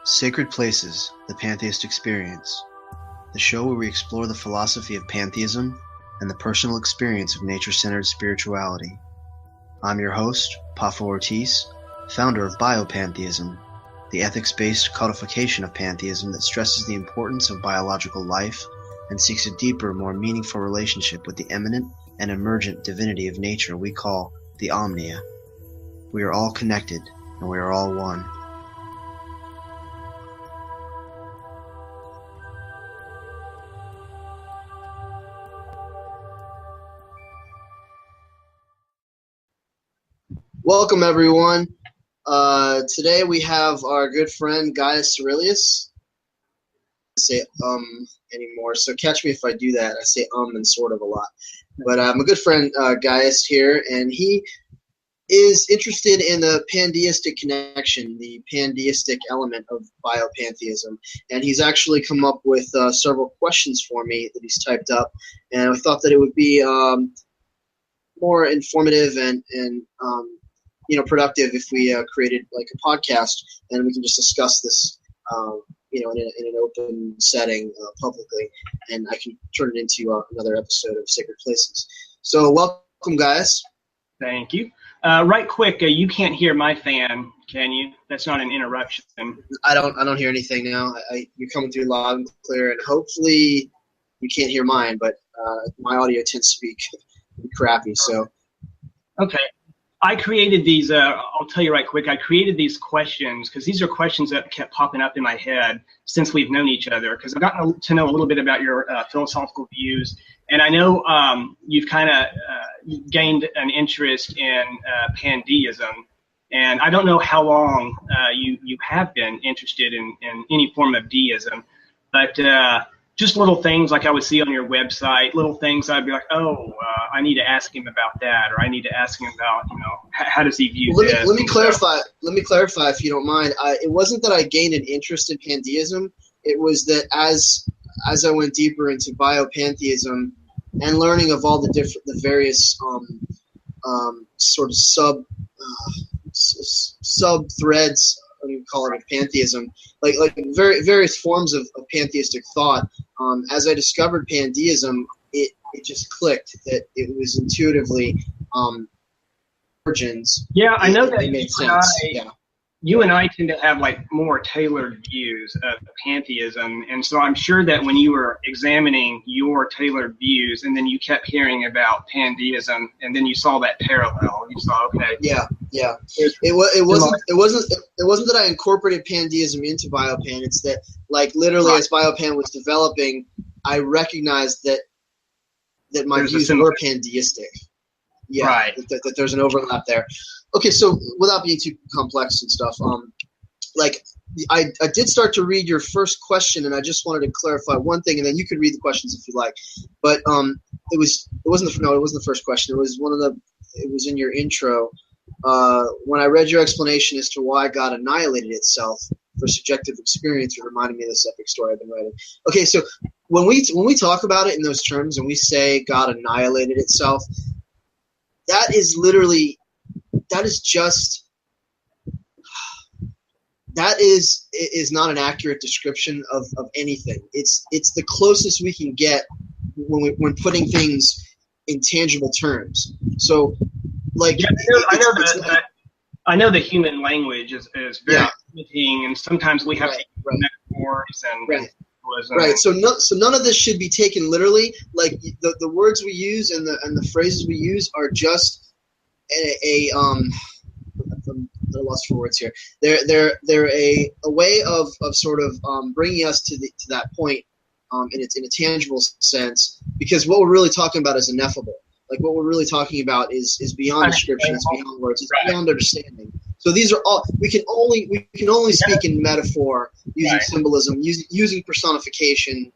Sacred Places, the Pantheist Experience, the show where we explore the philosophy of pantheism and the personal experience of nature-centered spirituality. I'm your host, Pafo Ortiz, founder of Biopantheism, the ethics-based codification of pantheism that stresses the importance of biological life and seeks a deeper, more meaningful relationship with the eminent and emergent divinity of nature we call the Omnia. We are all connected, and we are all one. Welcome, everyone. Today we have our good friend Gaius Aurelius. I say anymore, so catch me if I do that. I say and sort of a lot. But my good friend Gaius here, and he is interested in the pandeistic connection, the pandeistic element of biopantheism. And he's actually come up with several questions for me that he's typed up. And I thought that it would be more informative and productive if we created like a podcast and we can just discuss this, in an open setting publicly, and I can turn it into another episode of Sacred Places. So welcome, guys. Thank you. Right quick, you can't hear my fan, can you? That's not an interruption. I don't hear anything now. You're coming through loud and clear, and hopefully you can't hear mine, but my audio tends to be crappy. So okay. I created these, I'll tell you right quick, I created these questions because these are questions that kept popping up in my head since we've known each other, because I've gotten to know a little bit about your philosophical views, and I know you've kind of gained an interest in pandeism, and I don't know how long you have been interested in any form of deism, but just little things like I would see on your website, little things I'd be like, I need to ask him about that, or I need to ask him about, how does he view this? Let me clarify if you don't mind. It wasn't that I gained an interest in pandeism. It was that as I went deeper into biopantheism and learning of all the various sort of sub threads, what do you call it, of pantheism, like various forms of pantheistic thought. As I discovered pandeism, it just clicked that it was intuitively origins. Yeah, I know that it made sense. You and I tend to have like more tailored views of pantheism, and so I'm sure that when you were examining your tailored views, and then you kept hearing about pandeism, and then you saw that parallel, you saw, okay. Yeah. It wasn't that I incorporated pandeism into biopan. It's that, like, literally as biopan was developing, I recognized that my views were pandeistic. Yeah, right. That there's an overlap there. Okay, so without being too complex and stuff, I did start to read your first question, and I just wanted to clarify one thing, and then you could read the questions if you like. But it wasn't the first question. It was in your intro. When I read your explanation as to why God annihilated itself for subjective experience, it reminded me of this epic story I've been writing. Okay, so when we talk about it in those terms, and we say God annihilated itself, that is not an accurate description of anything. It's the closest we can get when putting things in tangible terms. So, like, yeah, I know the human language is very limiting, and sometimes we have to use metaphors and right. So none of this should be taken literally. Like the words we use and the phrases we use are just I'm at a loss for words here. They're a way of sort of bringing us to that point in a tangible sense, because what we're really talking about is ineffable. Like, what we're really talking about is beyond description, it's beyond words, it's beyond understanding. So these are all we can only speak in metaphor, using symbolism, using personification.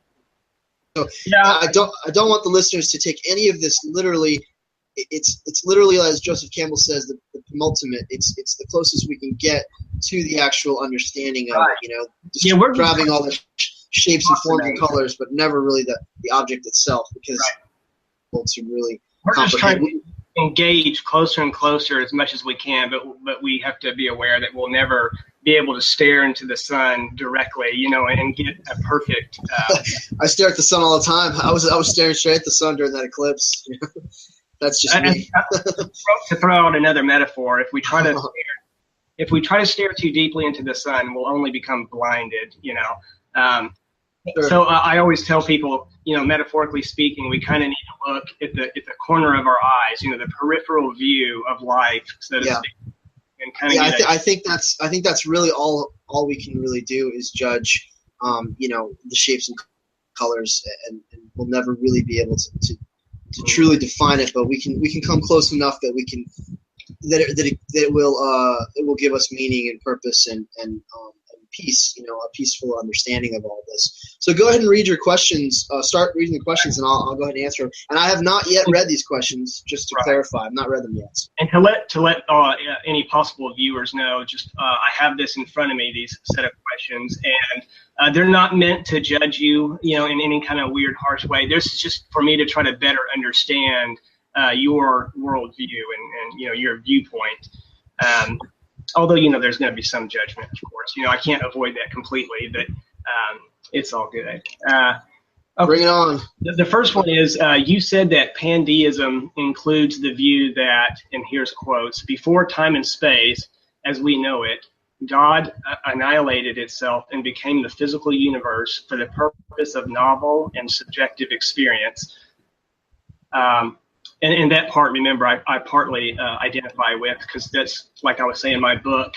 So I don't want the listeners to take any of this literally. It's literally, as Joseph Campbell says, the penultimate. It's the closest we can get to the actual understanding of it. Just grabbing all the shapes and forms and colors, but never really the object itself, because to really comprehend. engage closer and closer as much as we can, but we have to be aware that we'll never be able to stare into the sun directly, and get a perfect. I stare at the sun all the time. I was staring straight at the sun during that eclipse. That's just me. To throw out another metaphor, if we try to stare too deeply into the sun, we'll only become blinded. Sure. So I always tell people, metaphorically speaking, we kind of need to look at the corner of our eyes, the peripheral view of life, so to speak, and kind of. I think that's really all we can really do is judge, the shapes and colors, and we'll never really be able to truly define it, but we can come close enough that we can it will give us meaning and purpose and peace, a peaceful understanding of all this. So go ahead and read your questions. Start reading the questions, and I'll go ahead and answer them. And I have not yet read these questions, just to clarify. I've not read them yet. And to let any possible viewers know, just I have this in front of me, these set of questions, and they're not meant to judge you, in any kind of weird, harsh way. This is just for me to try to better understand your worldview and your viewpoint. Although, there's going to be some judgment, of course. I can't avoid that completely, but it's all good. Okay. Bring it on. The first one is, you said that pandeism includes the view that, and here's quotes, before time and space, as we know it, God annihilated itself and became the physical universe for the purpose of novel and subjective experience. And that part, remember, I partly identify with, because that's, like I was saying in my book,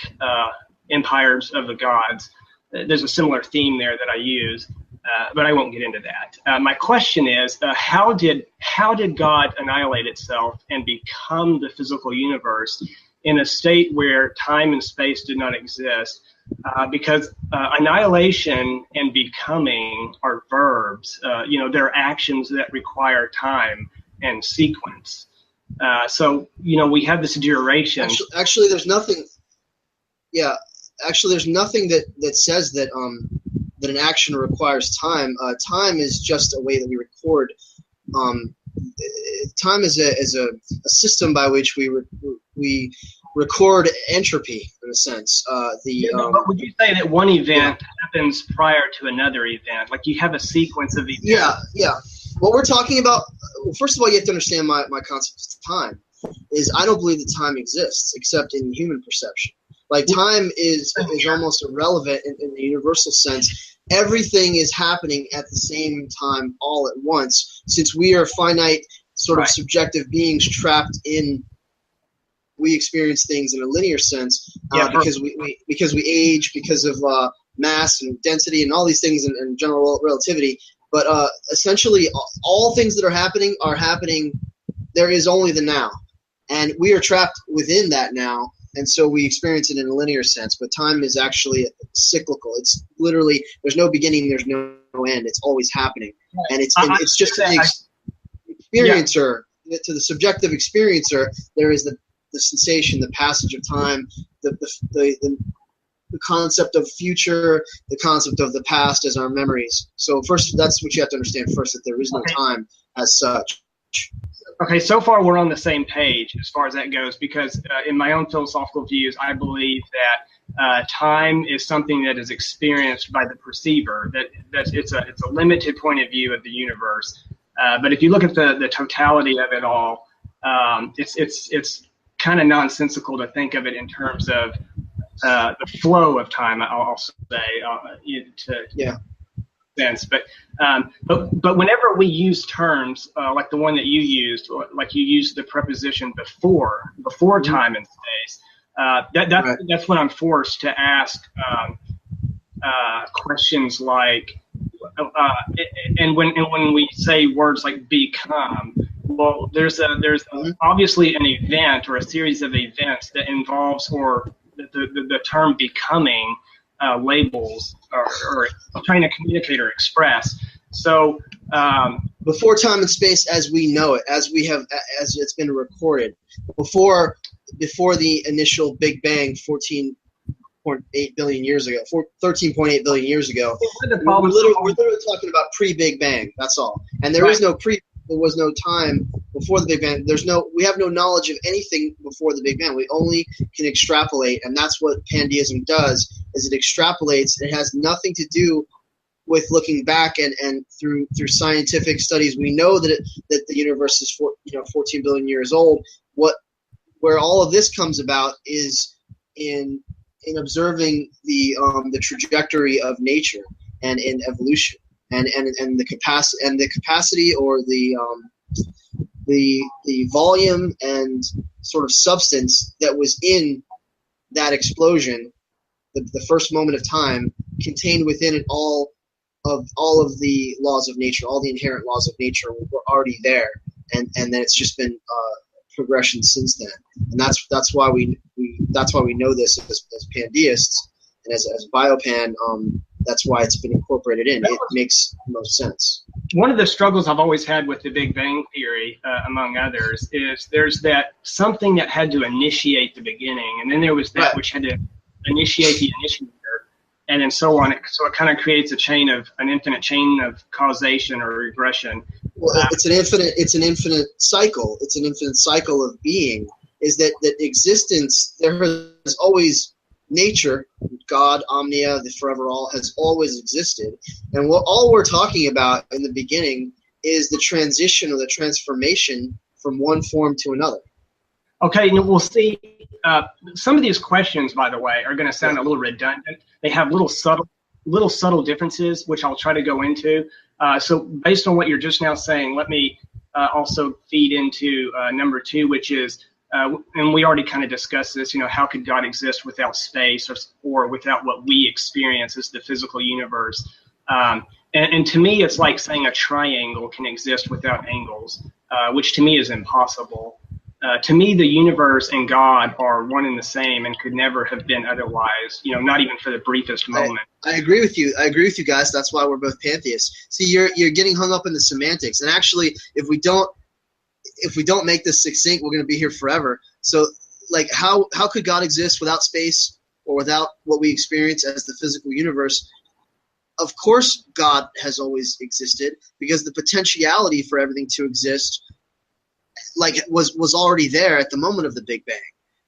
Empires of the Gods. There's a similar theme there that I use, but I won't get into that. My question is, how did God annihilate itself and become the physical universe in a state where time and space did not exist? Because annihilation and becoming are verbs. They're actions that require time and sequence. So we have this duration. Actually, there's nothing. Yeah, actually, there's nothing that says that that an action requires time. Time is just a way that we record. Time is a system by which we record entropy, in a sense. But would you say that one event happens prior to another event? Like you have a sequence of events? Yeah. What we're talking about, well, first of all, you have to understand my concept of time is I don't believe that time exists except in human perception. Like time is almost irrelevant in the universal sense. Everything is happening at the same time all at once, since we are finite sort of subjective beings trapped in. We experience things in a linear sense because we age, because of mass and density and all these things and general relativity. But essentially, all things that are happening. There is only the now, and we are trapped within that now, and so we experience it in a linear sense. But time is actually cyclical. It's literally there's no beginning, there's no end. It's always happening, and it's just to the experiencer, to the subjective experiencer. There is the sensation, the passage of time, the concept of future, the concept of the past as our memories. So first, that's what you have to understand first, that there is no time as such. Okay, so far we're on the same page as far as that goes, because in my own philosophical views, I believe that time is something that is experienced by the perceiver, that it's a limited point of view of the universe. But if you look at the totality of it all, it's kind of nonsensical to think of it in terms of the flow of time, I'll say, sense. But whenever we use terms like the one that you used, like you used the preposition before time and space, that's when I'm forced to ask questions like, and when we say words like become, well, there's obviously an event or a series of events that involves or the term becoming labels or trying to communicate or express. So before time and space as we know it, as it's been recorded, before the initial Big Bang, 14.8 billion years ago, 13.8 billion years ago, we're literally talking about pre-Big Bang. That's all, and there is no pre there was no time before the Big Bang. We have no knowledge of anything before the Big Bang. We only can extrapolate, and that's what Pandeism does. Is it extrapolates? It has nothing to do with looking back, and through scientific studies, we know that the universe is 14 billion years old. Where all of this comes about is in observing the trajectory of nature and in evolution, and the capacity or the volume and sort of substance that was in that explosion, the first moment of time, contained within it all of the laws of nature, all the inherent laws of nature were already there, and then it's just been progression since then, and that's why we know this as pandeists and as biopan. That's why it's been incorporated in. It makes the most sense. One of the struggles I've always had with the Big Bang Theory, among others, is there's that something that had to initiate the beginning, and then there was that which had to initiate the initiator, and then so on. So it kind of creates an infinite chain of causation or regression. Well, it's an infinite cycle. It's an infinite cycle of being. Is that existence? There has always nature, God, Omnia, the forever all, has always existed. And all we're talking about in the beginning is the transition or the transformation from one form to another. Okay, and we'll see. Some of these questions, by the way, are going to sound a little redundant. They have little subtle differences, which I'll try to go into. So based on what you're just now saying, let me also feed into number 2, which is, and we already kind of discussed this, how could God exist without space or without what we experience as the physical universe? And to me, it's like saying a triangle can exist without angles, which to me is impossible. To me, the universe and God are one and the same and could never have been otherwise, not even for the briefest moment. I agree with you. I agree with you guys. That's why we're both pantheists. See, you're getting hung up in the semantics. And actually, if we don't make this succinct, we're going to be here forever. So, like, how could God exist without space or without what we experience as the physical universe? Of course, God has always existed, because the potentiality for everything to exist was already there at the moment of the Big Bang.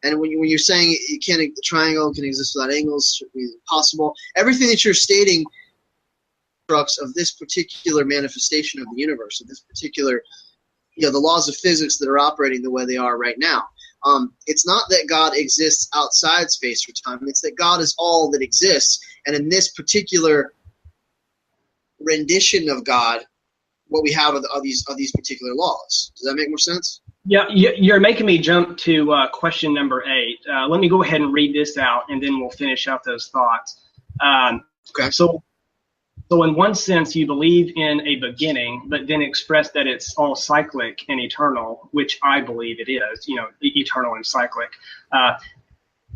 And when you're saying the triangle can exist without angles, certainly impossible. Everything that you're stating of this particular manifestation of the universe, of this particular, the laws of physics that are operating the way they are right now. It's not that God exists outside space or time. It's that God is all that exists. And in this particular rendition of God, what we have are these particular laws. Does that make more sense? Yeah, you're making me jump to question number 8. Let me go ahead and read this out, and then we'll finish out those thoughts. Okay. So in one sense, you believe in a beginning, but then express that it's all cyclic and eternal, which I believe it is, eternal and cyclic.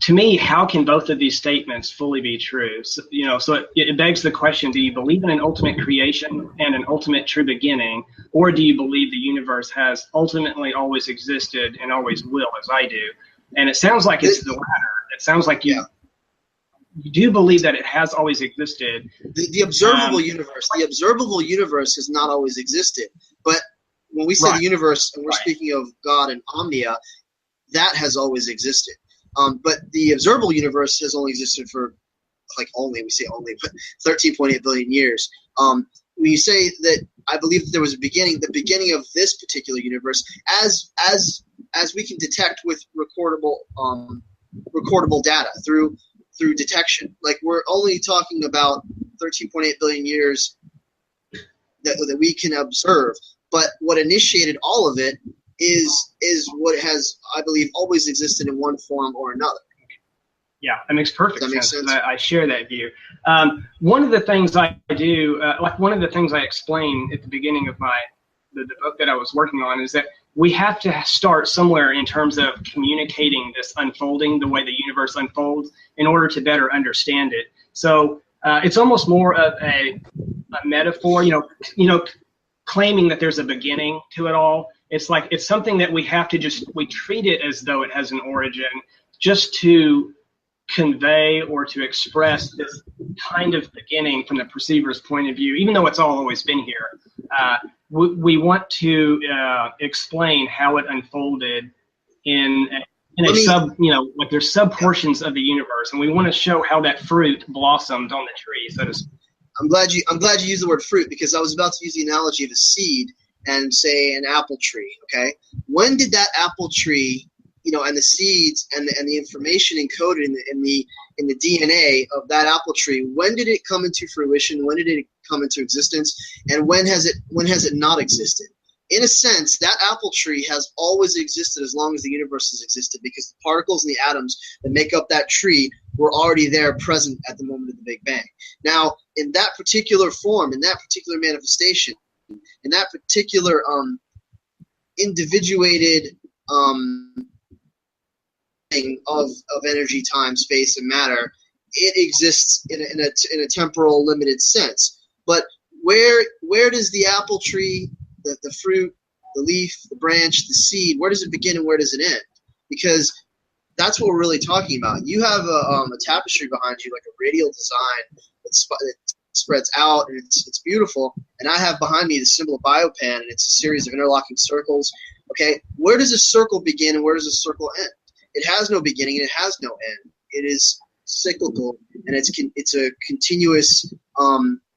To me, how can both of these statements fully be true? So it begs the question, do you believe in an ultimate creation and an ultimate true beginning, or do you believe the universe has ultimately always existed and always will, as I do? And it sounds like it's the latter. It sounds like you do believe that it has always existed. The observable universe has not always existed. But when we say the universe, and we're speaking of God and Omnia, that has always existed. But the observable universe has only existed for, but 13.8 billion years. When you say that I believe that there was a beginning, the beginning of this particular universe, as we can detect with recordable data through detection. Like, we're only talking about 13.8 billion years that we can observe. But what initiated all of it is what has, I believe, always existed in one form or another. Yeah, that makes perfect sense. I share that view. One of the things I do, one of the things I explain at the beginning of the book that I was working on, is that we have to start somewhere in terms of communicating this unfolding, the way the universe unfolds, in order to better understand it. So it's almost more of a metaphor, claiming that there's a beginning to it all. It's like it's something that we have to we treat it as though it has an origin, just to convey or to express this kind of beginning from the perceiver's point of view, even though it's always been here. we want to explain how it unfolded in like there's sub portions of the universe, and we want to show how that fruit blossomed on the tree, so to speak. I'm glad you used the word fruit, because I was about to use the analogy of a seed and say an apple tree. Okay, when did that apple tree, and the seeds and the information encoded in the DNA of that apple tree, when did it come into fruition? When did it come into existence? And when has it not existed? In a sense, that apple tree has always existed as long as the universe has existed, because the particles and the atoms that make up that tree were already there, present at the moment of the Big Bang. Now, in that particular form, in that particular manifestation, in that particular individuated thing of energy, time, space, and matter, it exists in a temporal, limited sense. But where does the apple tree, the fruit, the leaf, the branch, the seed, where does it begin and where does it end? Because that's what we're really talking about. You have a tapestry behind you, like a radial design that spreads out, and it's beautiful. And I have behind me the symbol of Biopan, and it's a series of interlocking circles. Okay, where does a circle begin and where does a circle end? It has no beginning and it has no end. It is cyclical, and it's a continuous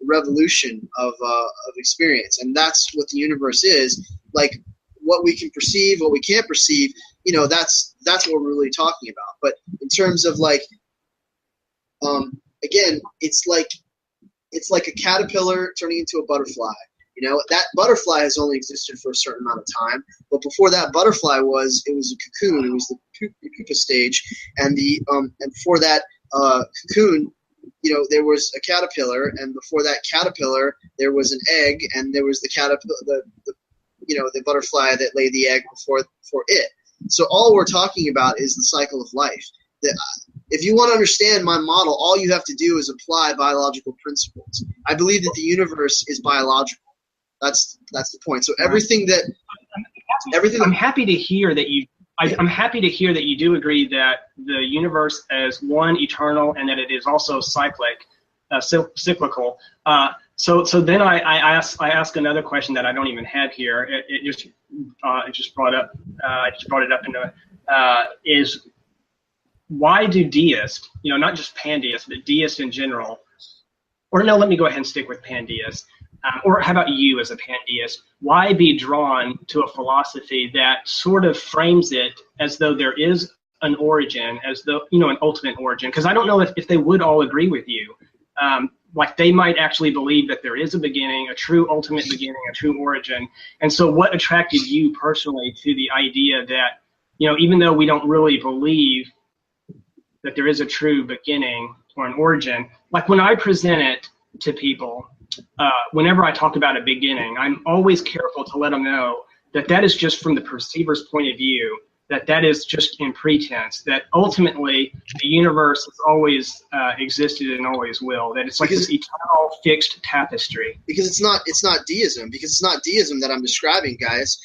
revolution of experience, and that's what the universe is. Like, what we can perceive, what we can't perceive, that's what we're really talking about. But in terms of again, it's like a caterpillar turning into a butterfly. That butterfly has only existed for a certain amount of time, but before that butterfly it was a cocoon. It was the pupa stage, and before that cocoon, there was a caterpillar, and before that caterpillar there was an egg, and there was the caterpillar, the butterfly that laid the egg before it. So all we're talking about is the cycle of life. If you want to understand my model, all you have to do is apply biological principles. I believe that the universe is biological. That's the point. So everything. I'm happy to hear that you. I'm happy to hear that you do agree that the universe is one, eternal, and that it is also cyclical. So then I ask another question that I don't even have here. It just brought up. I just brought it up is why do deists, not just pandeists, but deists in general, or no, let me go ahead and stick with pandeists. Or how about you as a pandeist? Why be drawn to a philosophy that sort of frames it as though there is an origin, as though, an ultimate origin? Because I don't know if they would all agree with you. Like, they might actually believe that there is a beginning, a true ultimate beginning, a true origin. And so what attracted you personally to the idea that, even though we don't really believe that there is a true beginning or an origin, like when I present it to people, whenever I talk about a beginning, I'm always careful to let them know that is just from the perceiver's point of view, that is just in pretense, that ultimately the universe has always existed and always will, that it's like this eternal fixed tapestry. Because it's not deism, because it's not deism that I'm describing, guys.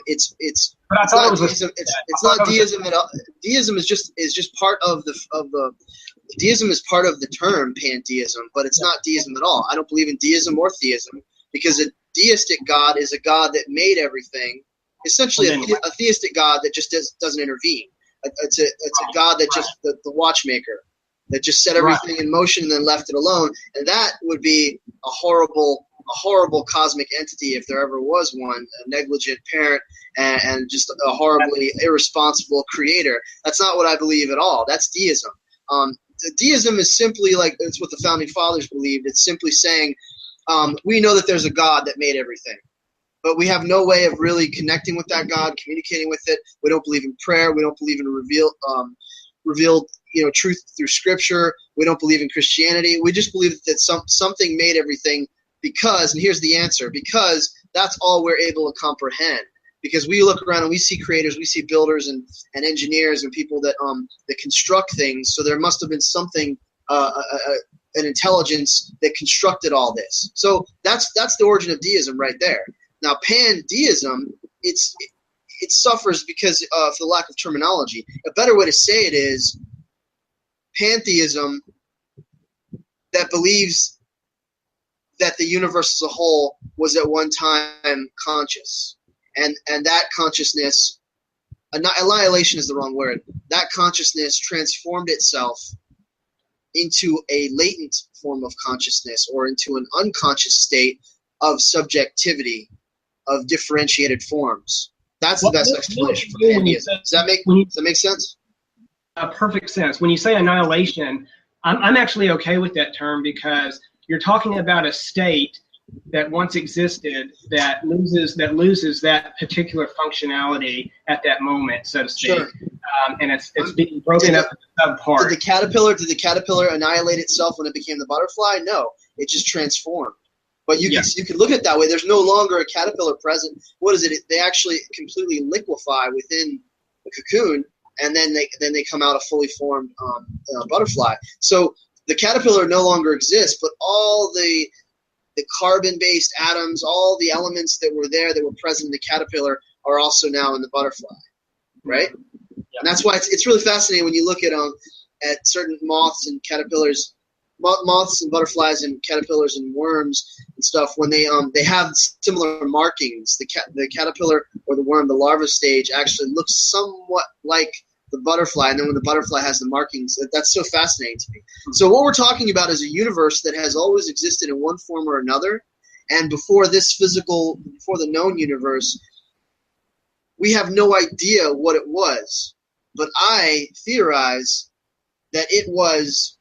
It's not deism at all. Deism is just part of the deism is part of the term pantheism, but it's not deism at all. I don't believe in deism or theism, because a deistic God is a God that made everything. Essentially, a theistic God that just doesn't intervene. It's a God that just the watchmaker that just set everything in motion and then left it alone. And that would be a horrible cosmic entity if there ever was one, a negligent parent and just a horribly irresponsible creator. That's not what I believe at all. That's deism. Deism is simply like, it's what the founding fathers believed. It's simply saying, we know that there's a God that made everything, but we have no way of really connecting with that God, communicating with it. We don't believe in prayer. We don't believe in revealed truth through Scripture. We don't believe in Christianity. We just believe that something made everything because, and here's the answer, because that's all we're able to comprehend. Because we look around and we see creators, we see builders and engineers and people that construct things. So there must have been something, an intelligence that constructed all this. So that's the origin of deism right there. Now, pandeism, it suffers because of the lack of terminology. A better way to say it is pantheism that believes that the universe as a whole was at one time conscious, and that consciousness, annihilation is the wrong word, that consciousness transformed itself into a latent form of consciousness, or into an unconscious state of subjectivity, of differentiated forms. That's the best explanation for pandeism. Does that make sense? Perfect sense. When you say annihilation, I'm actually okay with that term, because you're talking about a state that once existed that loses that particular functionality at that moment, so to speak. Sure. And it's being broken up into subparts. Did the caterpillar annihilate itself when it became the butterfly? No, it just transformed. But you can look at it that way. There's no longer a caterpillar present. What is it? They actually completely liquefy within the cocoon, and then they come out a fully formed butterfly. So the caterpillar no longer exists, but all the carbon-based atoms, all the elements that were there that were present in the caterpillar are also now in the butterfly, right? And that's why it's really fascinating when you look at certain moths and caterpillars, moths and butterflies and caterpillars and worms and stuff. When they have similar markings, the caterpillar or the worm, the larva stage, actually looks somewhat like the butterfly, and then when the butterfly has the markings, that's so fascinating to me. So what we're talking about is a universe that has always existed in one form or another, and before the known universe, we have no idea what it was. But I theorize that it was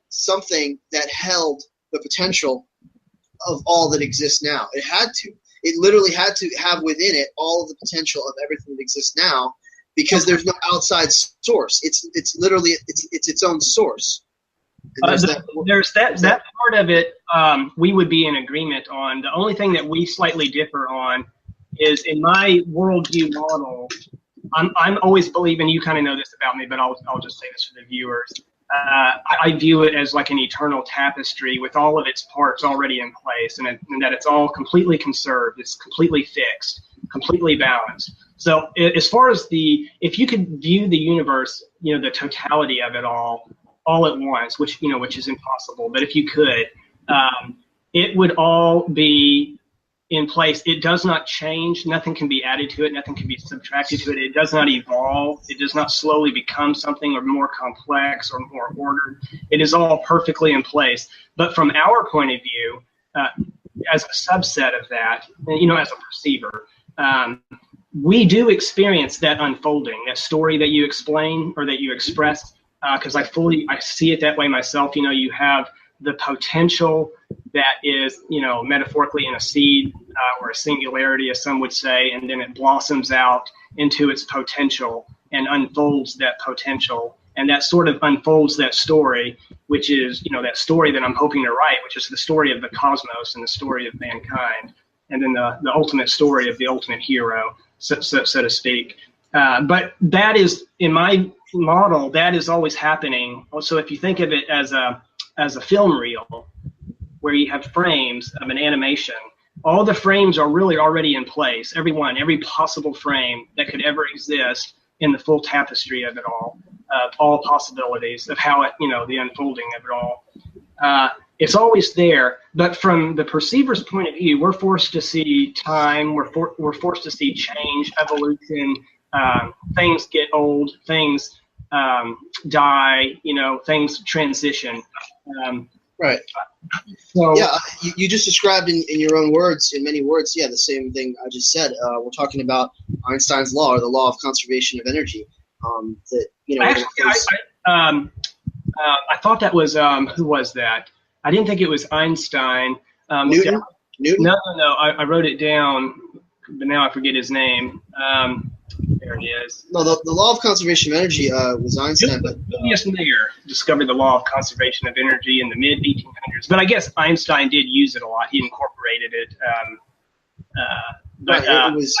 something that held the potential of all that exists now. It had to. It literally had to have within it all of the potential of everything that exists now, because there's no outside source. It's literally its own source. There's that part of it we would be in agreement on. The only thing that we slightly differ on is, in my worldview model, I'm always believing, you kind of know this about me, but I'll just say this for the viewers. I view it as like an eternal tapestry with all of its parts already in place, and that it's all completely conserved, it's completely fixed, completely balanced. So as far as if you could view the universe, the totality of it all at once, which is impossible, but if you could, it would all be in place. It does not change. Nothing can be added to it. Nothing can be subtracted to it. It does not evolve. It does not slowly become something or more complex or more ordered. It is all perfectly in place. But from our point of view, as a subset of that, as a perceiver, we do experience that unfolding, that story that you explain or that you express, because I see it that way myself. You have the potential that is, metaphorically in a seed or a singularity, as some would say, and then it blossoms out into its potential and unfolds that potential. And that sort of unfolds that story, which is, that story that I'm hoping to write, which is the story of the cosmos and the story of mankind, and then the ultimate story of the ultimate hero, so to speak. But that is, in my model, that is always happening. Also, if you think of it as a film reel, where you have frames of an animation, all the frames are really already in place. Every possible frame that could ever exist in the full tapestry of it all possibilities of how it, the unfolding of it all. It's always there, but from the perceiver's point of view, we're forced to see time. We're forced to see change, evolution. Things get old. Things die. Things transition. Right. So yeah, you just described in your own words, in many words, the same thing I just said. We're talking about Einstein's law, or the law of conservation of energy. Actually, I thought that was who was that? I didn't think it was Einstein. Newton? No. I wrote it down, but now I forget his name. There he is. No, the law of conservation of energy was Einstein. Julius Mayer discovered the law of conservation of energy in the mid-1800s. But I guess Einstein did use it a lot. He incorporated it. That was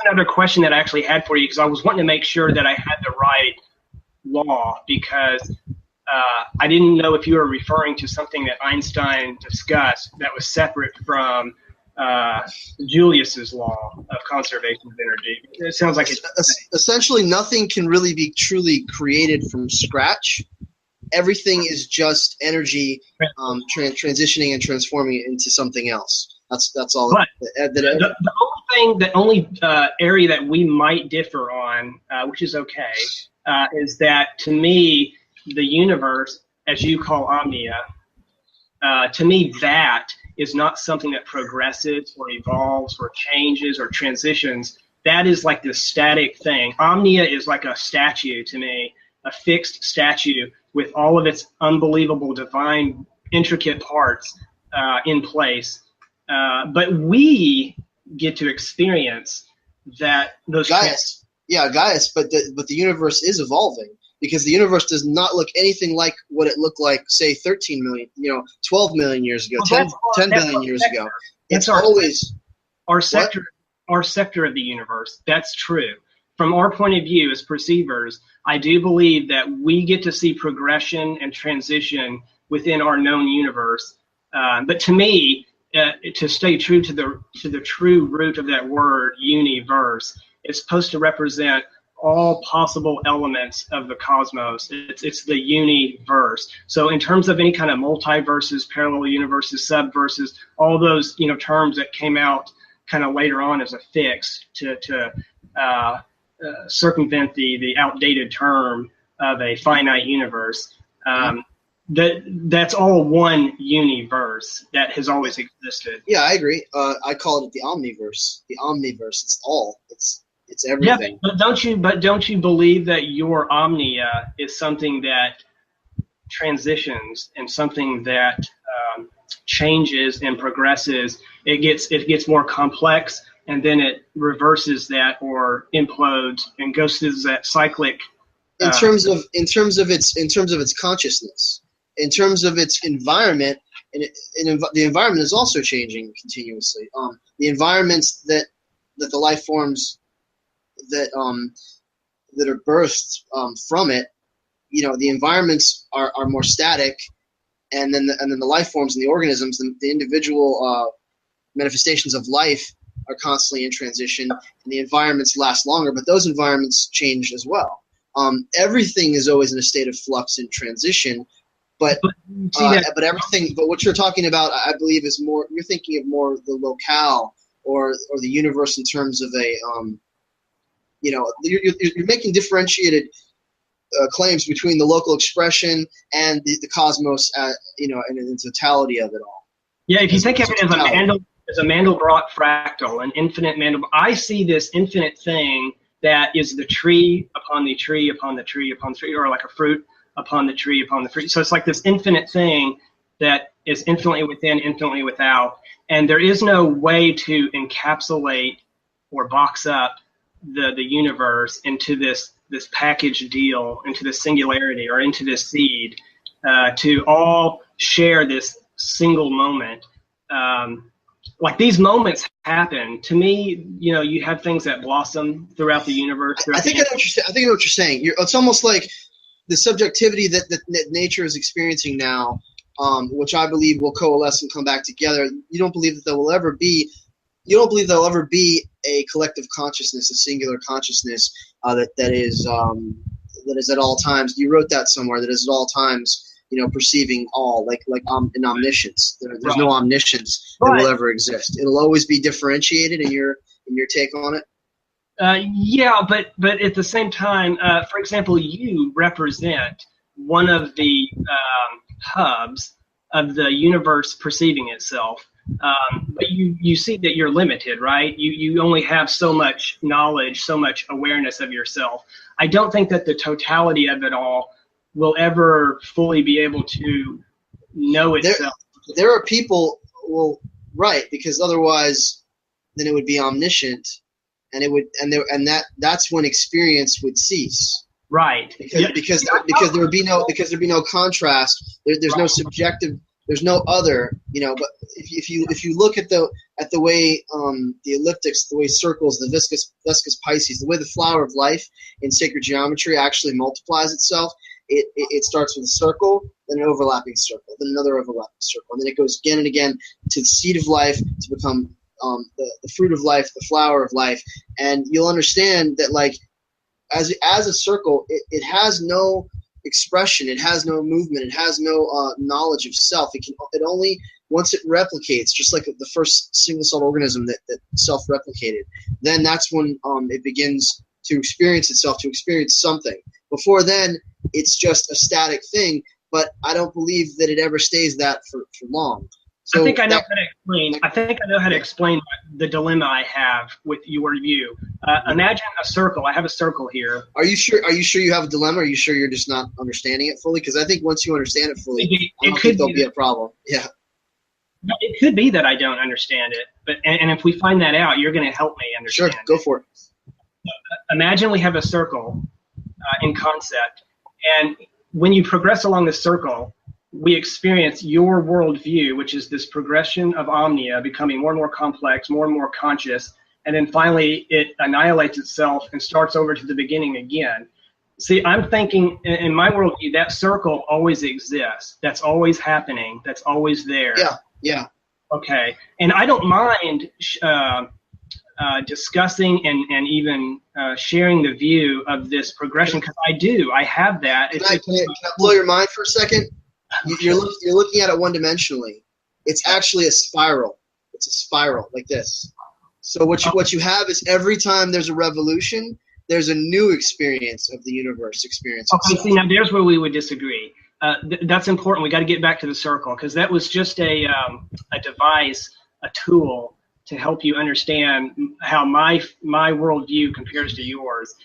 another question that I actually had for you, because I was wanting to make sure that I had the right law, because I didn't know if you were referring to something that Einstein discussed that was separate from Julius's law of conservation of energy. It sounds like essentially nothing can really be truly created from scratch, everything is just energy transitioning and transforming into something else. That's all. But the only area that we might differ on, which is okay, is that to me, the universe, as you call Omnia, to me that is not something that progresses or evolves or changes or transitions. That is like this static thing. Omnia is like a statue to me, a fixed statue with all of its unbelievable, divine, intricate parts in place. But we get to experience those Gaius. Gaius, but the universe is evolving, because the universe does not look anything like what it looked like, say, 13 million, 12 million years ago, 10 billion years ago. It's always our sector of the universe. That's true. From our point of view as perceivers, I do believe that we get to see progression and transition within our known universe. But to me, to stay true to the true root of that word, universe, it's supposed to represent all possible elements of the cosmos. It's the universe. So in terms of any kind of multiverses, parallel universes, subverses, all those terms that came out kind of later on as a fix to circumvent the outdated term of a finite universe. That's all one universe that has always existed. Yeah, I agree. I call it the omniverse. The omniverse. It's everything. Yeah, but don't you believe that your Omnia is something that transitions and something that changes and progresses? It gets more complex, and then it reverses that or implodes and goes through that cyclic. In terms of its consciousness, in terms of its environment, and the environment is also changing continuously. The environments that the life forms that are birthed from it, the environments are more static, and then the life forms and the organisms, the individual manifestations of life are constantly in transition, and the environments last longer, but those environments change as well. Everything is always in a state of flux and transition, but everything. But what you're talking about, I believe, is more. You're thinking of more the locale or the universe in terms of a. You're making differentiated claims between the local expression and the cosmos, and the totality of it all. Yeah, if you think of it as a Mandelbrot fractal, an infinite Mandelbrot, I see this infinite thing that is the tree upon the tree upon the tree upon the tree, or like a fruit upon the tree upon the fruit. So it's like this infinite thing that is infinitely within, infinitely without, and there is no way to encapsulate or box up the universe into this package deal, into this singularity, or into this seed, to all share this single moment. Like these moments happen to me. You have things that blossom throughout the universe. I think I know what you're saying. It's almost like the subjectivity that nature is experiencing now, which I believe will coalesce and come back together. You don't believe that there will ever be a collective consciousness, a singular consciousness that is at all times. You wrote that somewhere, that is at all times, perceiving all, like in omniscience. There's no omniscience that will ever exist. It'll always be differentiated. In your take on it. Yeah, but at the same time, for example, you represent one of the hubs of the universe perceiving itself. But you see that you're limited, right? You only have so much knowledge, so much awareness of yourself. I don't think that the totality of it all will ever fully be able to know itself. There are people, right, because otherwise then it would be omniscient, and that's when experience would cease. Right. Because there'd be no contrast. There's no subjective. There's no other, But if you look at the way the elliptics, the way circles, the viscous Pisces, the way the flower of life in sacred geometry actually multiplies itself, it starts with a circle, then an overlapping circle, then another overlapping circle, and then it goes again and again to the seed of life to become the fruit of life, the flower of life, and you'll understand that, like, as a circle, it has no expression. It has no movement. It has no knowledge of self. It only once it replicates, just like the first single-celled organism that self-replicated. Then that's when it begins to experience itself, to experience something. Before then, it's just a static thing. But I don't believe that it ever stays that for long. So I think I know how to explain. I think I know how to explain the dilemma I have with your view. Imagine a circle. I have a circle here. Are you sure? Are you sure you have a dilemma? Are you sure you're just not understanding it fully? Because I think once you understand it fully, I don't think there'll be a problem. Yeah. It could be that I don't understand it, but and if we find that out, you're going to help me understand. Sure, go for it. Imagine we have a circle in concept, and when you progress along the circle, we experience your worldview, which is this progression of Omnia becoming more and more complex, more and more conscious, and then finally it annihilates itself and starts over to the beginning again. See, I'm thinking in my worldview, that circle always exists. That's always happening. That's always there. Yeah. Okay. And I don't mind discussing and even sharing the view of this progression, because I do. I have that. Can I blow your mind for a second? You're looking at it one-dimensionally. It's actually a spiral. It's a spiral like this. So what you have is every time there's a revolution, there's a new experience of the universe experience. Okay, see, now there's where we would disagree. That's important. We got to get back to the circle, because that was just a device, a tool to help you understand how my worldview compares to yours.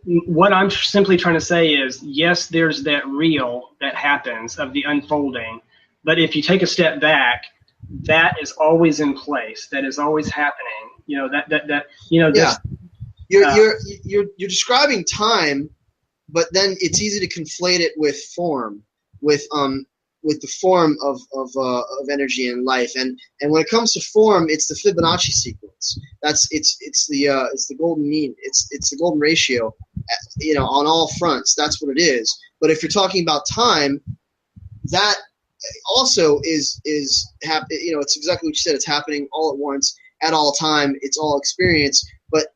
What I'm simply trying to say is, yes, there's that real that happens of the unfolding, but if you take a step back, that is always in place. That is always happening. You're describing time, but then it's easy to conflate it with form, with the form of energy and life. And when it comes to form, it's the Fibonacci sequence. It's the golden mean. It's the golden ratio, on all fronts. That's what it is. But if you're talking about time, that also is it's exactly what you said. It's happening all at once, at all time. It's all experience. But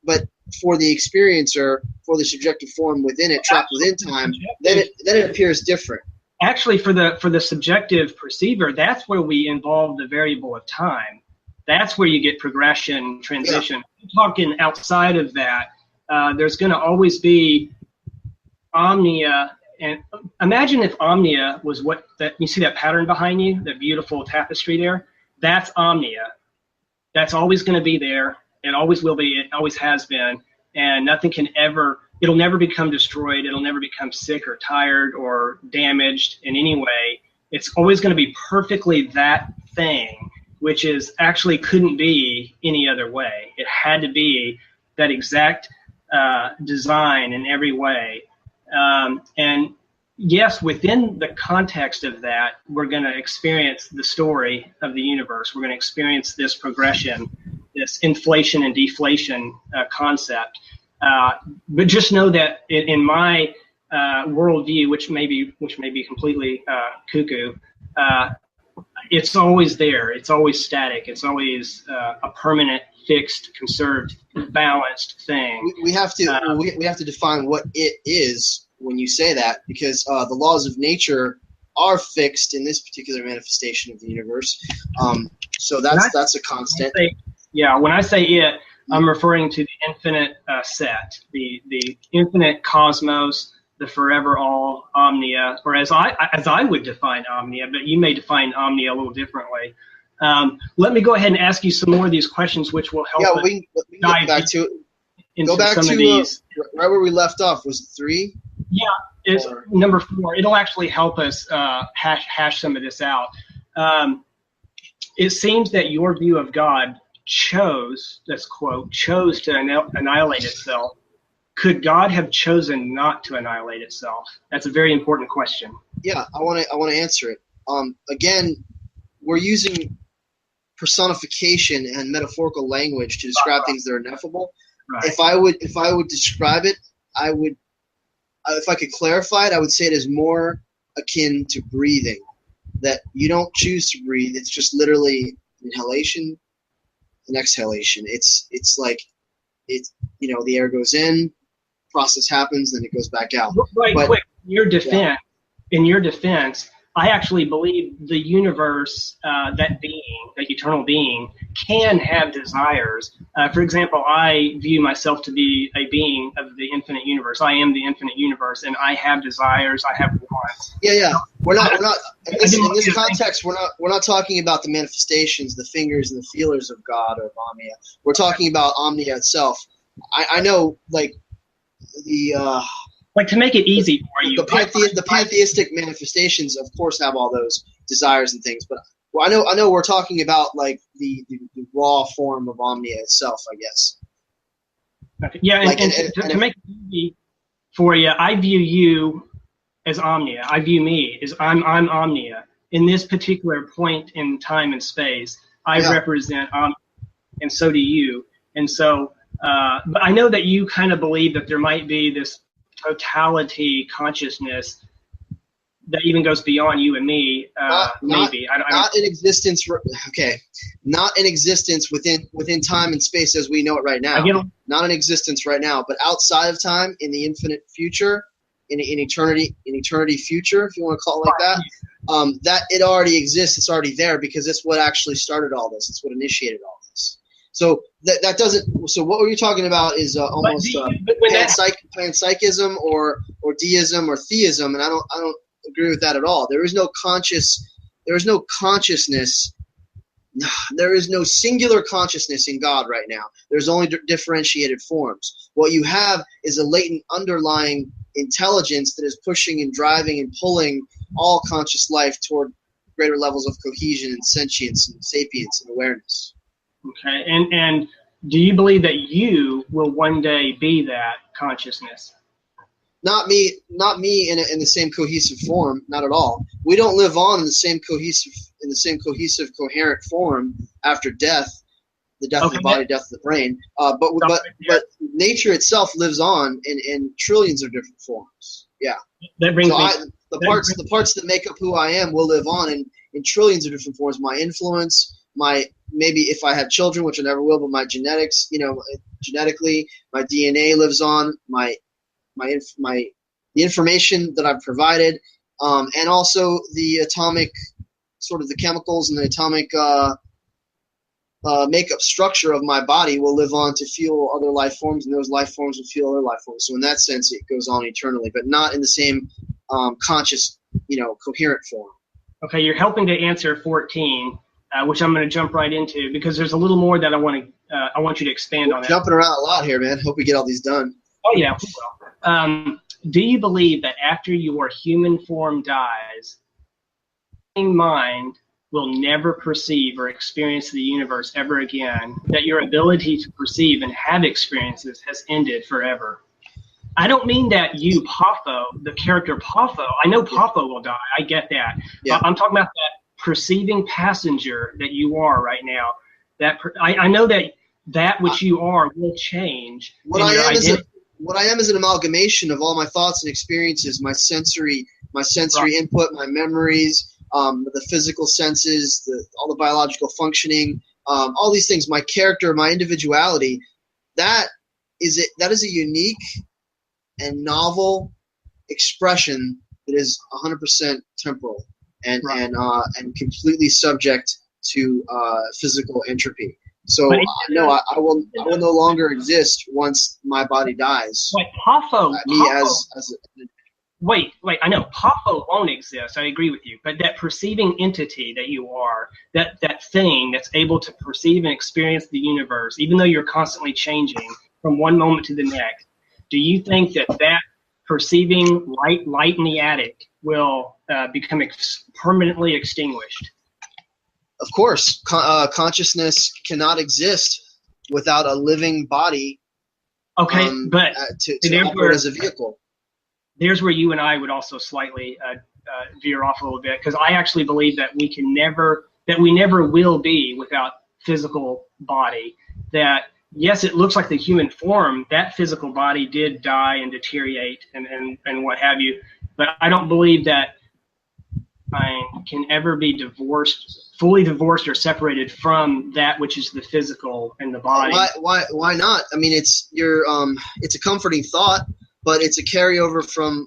for the experiencer, for the subjective form within it, trapped within time, then it appears different. Actually, for the subjective perceiver, that's where we involve the variable of time. That's where you get progression, transition. Yeah. Talking outside of that, there's going to always be Omnia. And imagine if Omnia was you see that pattern behind you, that beautiful tapestry there? That's Omnia. That's always going to be there. It always will be. It always has been. And nothing can it'll never become destroyed. It'll never become sick or tired or damaged in any way. It's always going to be perfectly that thing, which is actually couldn't be any other way. It had to be that exact design in every way. And yes, within the context of that, we're going to experience the story of the universe. We're going to experience this progression, this inflation and deflation concept. But just know that in my worldview, which may be completely cuckoo, it's always there. It's always static. It's always a permanent, fixed, conserved, balanced thing. We have to define what it is when you say that, because the laws of nature are fixed in this particular manifestation of the universe. So that's a constant. When I say it, I'm referring to the infinite set, the infinite cosmos, the forever all, Omnia, or as I would define Omnia, but you may define Omnia a little differently. Let me go ahead and ask you some more of these questions, which will help. Yeah, we can get back to it. Go back to right where we left off. Was it 3? Yeah, it's number 4. It'll actually help us hash some of this out. It seems that your view of God chose to annihilate itself. Could God have chosen not to annihilate itself? That's a very important question. Yeah, I want to answer it. Again, we're using personification and metaphorical language to describe things that are ineffable. Right. If I would describe it, if I could clarify it, I would say it is more akin to breathing. That you don't choose to breathe; it's just literally inhalation and exhalation. It's like the air goes in, process happens, then it goes back out. Right, But, quick. In your defense, I actually believe the universe, that eternal being, can have desires. For example, I view myself to be a being of the infinite universe. I am the infinite universe, and I have desires. I have wants. Yeah. We're not. In this context, we're not talking about the manifestations, the fingers and the feelers of God or of Omnia. We're talking about Omnia itself. I know, like the. Like, to make it easy for you, the pantheistic manifestations, of course, have all those desires and things. But I know we're talking about like the raw form of Omnia itself, I guess. Okay. Yeah, like, and to make it easy for you, I view you as Omnia. I view me as I'm Omnia. In this particular point in time and space, I represent Omnia, and so do you. And so, but I know that you kind of believe that there might be this totality consciousness that even goes beyond you and me. Maybe not in existence. Okay, not in existence within time and space as we know it right now. Not in existence right now, but outside of time, in the infinite future, in eternity future, if you want to call it like that. That it already exists. It's already there because it's what actually started all this. It's what initiated all this. So that doesn't. So what you're talking about is almost panpsychism or deism or theism, and I don't agree with that at all. There is no consciousness. There is no singular consciousness in God right now. There's only differentiated forms. What you have is a latent underlying intelligence that is pushing and driving and pulling all conscious life toward greater levels of cohesion and sentience and sapience and awareness. Okay, and do you believe that you will one day be that consciousness? Not me in the same cohesive form, not at all. We don't live on in the same cohesive, coherent form after death, the death of the body, death of the brain. But nature itself lives on in trillions of different forms. Yeah. That brings the parts that make up who I am will live on in trillions of different forms. My influence, maybe if I have children, which I never will, but my genetics, genetically, my DNA lives on, the information that I've provided, and also the atomic, sort of the chemicals and the atomic makeup structure of my body will live on to fuel other life forms, and those life forms will fuel other life forms. So in that sense, it goes on eternally, but not in the same conscious, coherent form. Okay, you're helping to answer 14. Which I'm going to jump right into because there's a little more that I want you to expand on. Jumping around a lot here, man. Hope we get all these done. Oh yeah. Do you believe that after your human form dies, your mind will never perceive or experience the universe ever again? That your ability to perceive and have experiences has ended forever? I don't mean that you, Pafo, the character Pafo. I know Pafo will die. I get that. Yeah. I'm talking about that perceiving passenger that you are right now. I know that which you are will change. What I am is an amalgamation of all my thoughts and experiences, my sensory input, my memories, the physical senses, all the biological functioning, all these things, my character, my individuality. That is a unique and novel expression that is 100% temporal. And completely subject to physical entropy. So I will no longer exist once my body dies. Wait, Pafo. Wait. I know Pafo won't exist. I agree with you. But that perceiving entity that you are, that thing that's able to perceive and experience the universe, even though you're constantly changing from one moment to the next, do you think that perceiving light in the attic will become permanently extinguished? Of course, consciousness cannot exist without a living body. Okay, but to operate as a vehicle. There's where you and I would also slightly veer off a little bit, because I actually believe that we never will be without physical body. That yes, it looks like the human form, that physical body did die and deteriorate and what have you, but I don't believe that I can ever be fully divorced or separated from that which is the physical and the body. Why not? I mean, it's a comforting thought. but it's a carryover from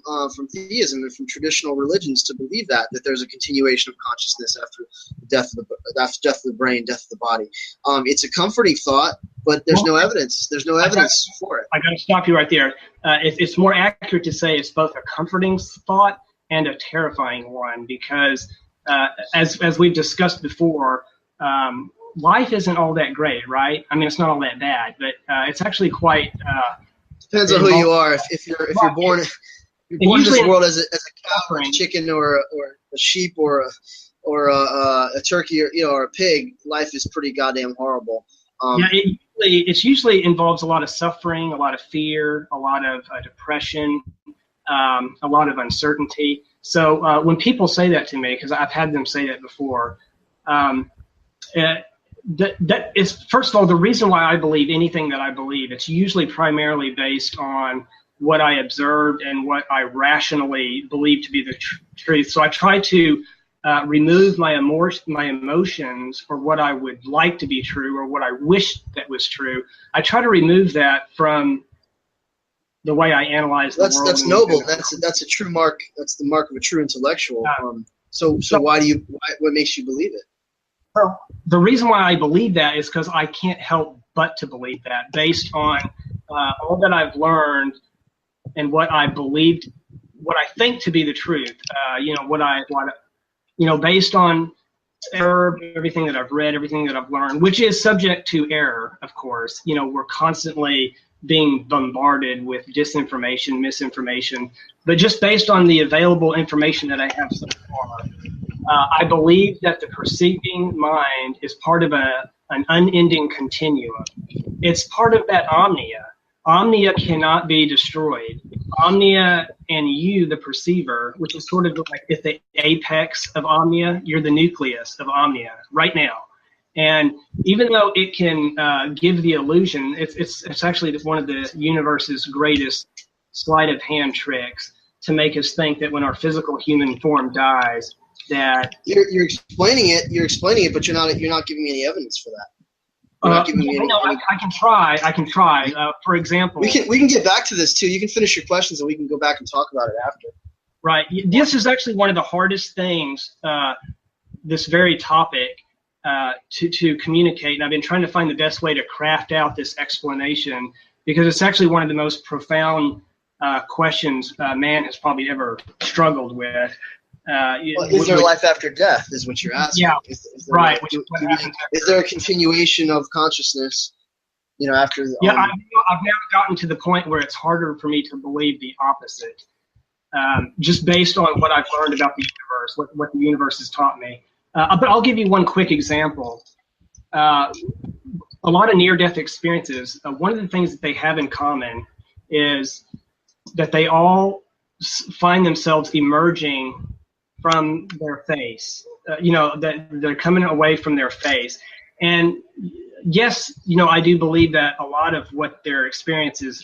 theism and from traditional religions to believe that there's a continuation of consciousness after death of the brain, death of the body. It's a comforting thought, but there's no evidence. There's no evidence for it. I got to stop you right there. It's more accurate to say it's both a comforting thought and a terrifying one, because as we've discussed before, life isn't all that great, right? I mean, it's not all that bad, but it's actually quite. Depends on who you are. If you're born in this world as a cow, or a chicken, or a sheep, or a turkey, or a pig, life is pretty goddamn horrible. It usually involves a lot of suffering, a lot of fear, a lot of depression, a lot of uncertainty. So when people say that to me, because I've had them say that before, that is, first of all, the reason why I believe anything that I believe, it's usually primarily based on what I observed and what I rationally believe to be the truth. So I try to remove my emotions, or what I would like to be true, or what I wish that was true. I try to remove that from the way I analyze the world. That's noble. That's a true mark. That's the mark of a true intellectual. So what makes you believe it? Well, the reason why I believe that is because I can't help but to believe that, based on all that I've learned and what I believed, what I think to be the truth. Based on error, everything that I've read, everything that I've learned, which is subject to error, of course. We're constantly being bombarded with disinformation, misinformation, but just based on the available information that I have so far, I believe that the perceiving mind is part of an unending continuum. It's part of that Omnia. Omnia cannot be destroyed. Omnia and you, the perceiver, which is sort of like if the apex of Omnia, you're the nucleus of Omnia right now. And even though it can give the illusion, it's actually one of the universe's greatest sleight of hand tricks to make us think that when our physical human form dies, that you're explaining it, but you're not giving me any evidence for that. I can try. For example, we can get back to this too. You can finish your questions and we can go back and talk about it after. Right. This is actually one of the hardest things, this very topic, to communicate. And I've been trying to find the best way to craft out this explanation, because it's actually one of the most profound questions man has probably ever struggled with. Is there life after death? Is what you're asking? Yeah, right. Is there a continuation of consciousness? After. I've now gotten to the point where it's harder for me to believe the opposite, just based on what I've learned about the universe, what the universe has taught me. But I'll give you one quick example. A lot of near-death experiences. One of the things that they have in common is that they all find themselves emerging from their face, that they're coming away from their face. And yes, I do believe that a lot of what their experiences,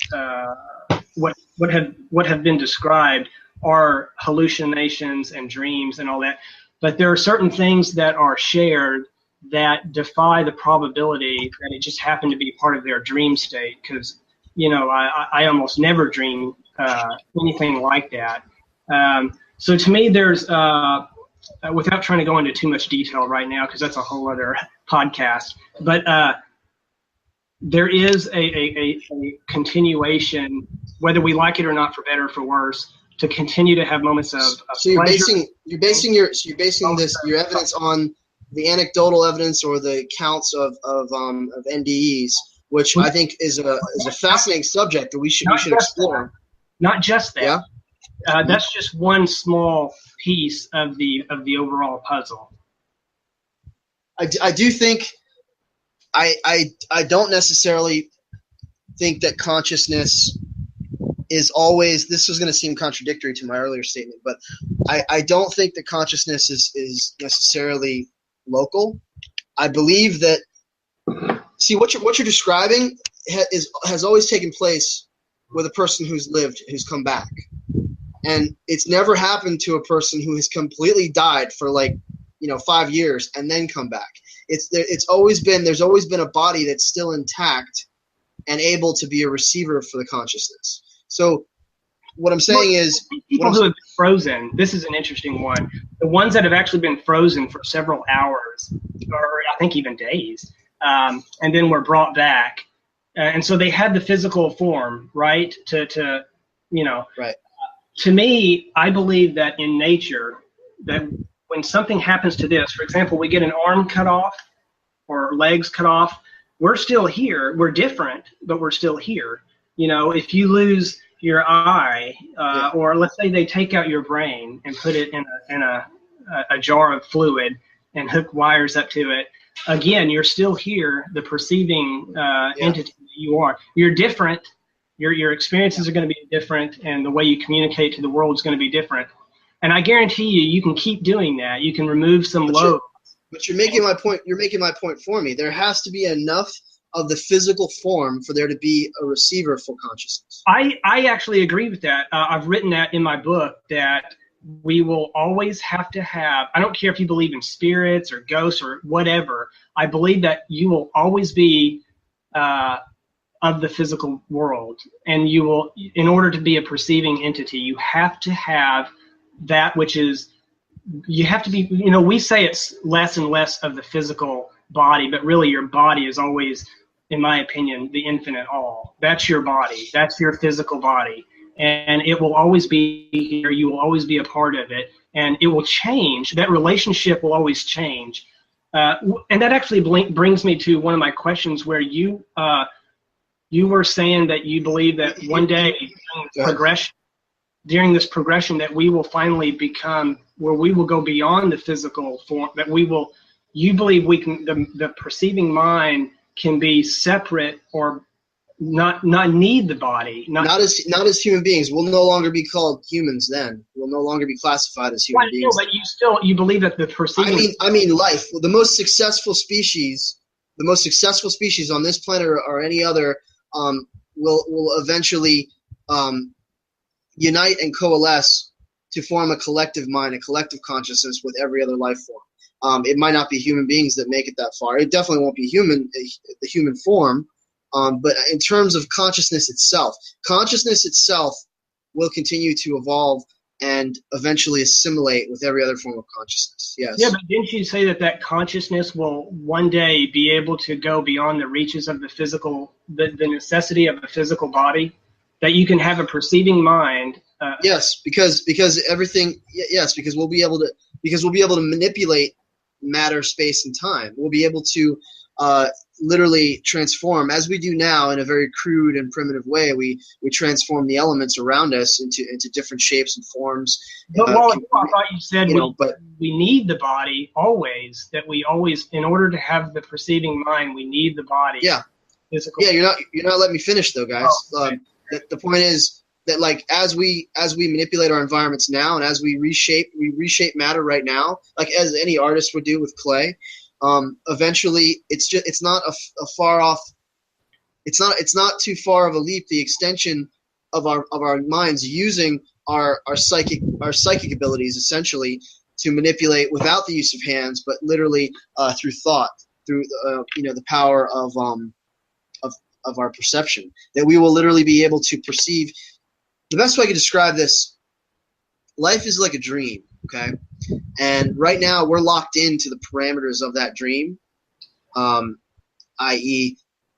what have been described, are hallucinations and dreams and all that. But there are certain things that are shared that defy the probability that it just happened to be part of their dream state. Because I almost never dream anything like that. So to me, there's, without trying to go into too much detail right now, because that's a whole other podcast, but there is a continuation, whether we like it or not, for better or for worse, to continue to have moments of so you're pleasure. basing your evidence on the anecdotal evidence or the counts of NDEs, which I think is a fascinating subject that we should explore. Not just that. Yeah. That's just one small piece of the overall puzzle. I do think I don't necessarily think that consciousness is always. This was going to seem contradictory to my earlier statement, but I don't think that consciousness is necessarily local. I believe that. See, what you're describing has always taken place with a person who's come back. And it's never happened to a person who has completely died for 5 years and then come back. There's always been a body that's still intact and able to be a receiver for the consciousness. So what I'm saying is people who have been frozen. This is an interesting one. The ones that have actually been frozen for several hours, or I think even days, and then were brought back, and so they had the physical form, right? To right. To me, I believe that in nature, that when something happens to this, for example, we get an arm cut off or legs cut off, we're still here. We're different, but we're still here. If you lose your eye, or let's say they take out your brain and put it in a jar of fluid and hook wires up to it, again, you're still here, the perceiving entity that you are. You're different. Your experiences are going to be different, and the way you communicate to the world is going to be different. And I guarantee you can keep doing that. You can remove some load. But you're making my point. You're making my point for me. There has to be enough of the physical form for there to be a receiver for consciousness. I actually agree with that. I've written that in my book, that we will always have to have, I don't care if you believe in spirits or ghosts or whatever, I believe that you will always be of the physical world. And you will, in order to be a perceiving entity, you have to have that which is, you have to be, we say it's less and less of the physical body, but really your body is always, in my opinion, the infinite all. That's your body. That's your physical body. And it will always be here. You will always be a part of it. And it will change. That relationship will always change. And that actually brings me to one of my questions, where you were saying that you believe that one day during this progression that we will finally become, where we will go beyond the physical form, that you believe we can, the perceiving mind can be separate or not need the body. Not as human beings. We'll no longer be called humans then. We'll no longer be classified as human beings. But you believe that the perceiving... I mean life. The most successful species on this planet or any other will eventually unite and coalesce to form a collective mind, a collective consciousness with every other life form. It might not be human beings that make it that far. It definitely won't be the human form. But in terms of consciousness itself will continue to evolve and eventually assimilate with every other form of consciousness. Yes. Yeah, but didn't you say that consciousness will one day be able to go beyond the reaches of the physical, the necessity of a physical body? That you can have a perceiving mind. Yes, because everything. Yes, because we'll be able to manipulate matter, space, and time. We'll be able to literally transform, as we do now in a very crude and primitive way. We transform the elements around us into different shapes and forms. But I thought you said we need the body always. That we always, in order to have the perceiving mind, we need the body. Yeah. Physical. Yeah, you're not letting me finish though, guys. Okay. The point is that, like, as we manipulate our environments now, and as we reshape matter right now, like as any artist would do with clay, eventually it's not a far off, it's not too far of a leap, the extension of our minds using our psychic abilities essentially to manipulate without the use of hands, but literally through thought, through the power of our perception, that we will literally be able to perceive. The best way I could describe this, life is like a dream, okay? And right now we're locked into the parameters of that dream, i.e.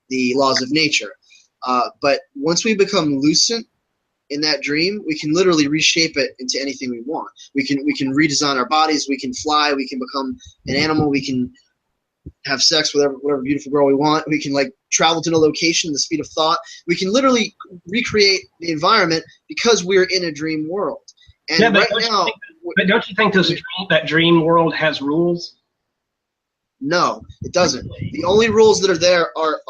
the laws of nature. But once we become lucent in that dream, we can literally reshape it into anything we want. We can redesign our bodies, we can fly, we can become an animal, we can have sex with whatever beautiful girl we want. We can travel to a location at the speed of thought. We can literally recreate the environment because we're in a dream world. And yeah, but don't you think that dream world has rules? No, it doesn't. The only rules that are there are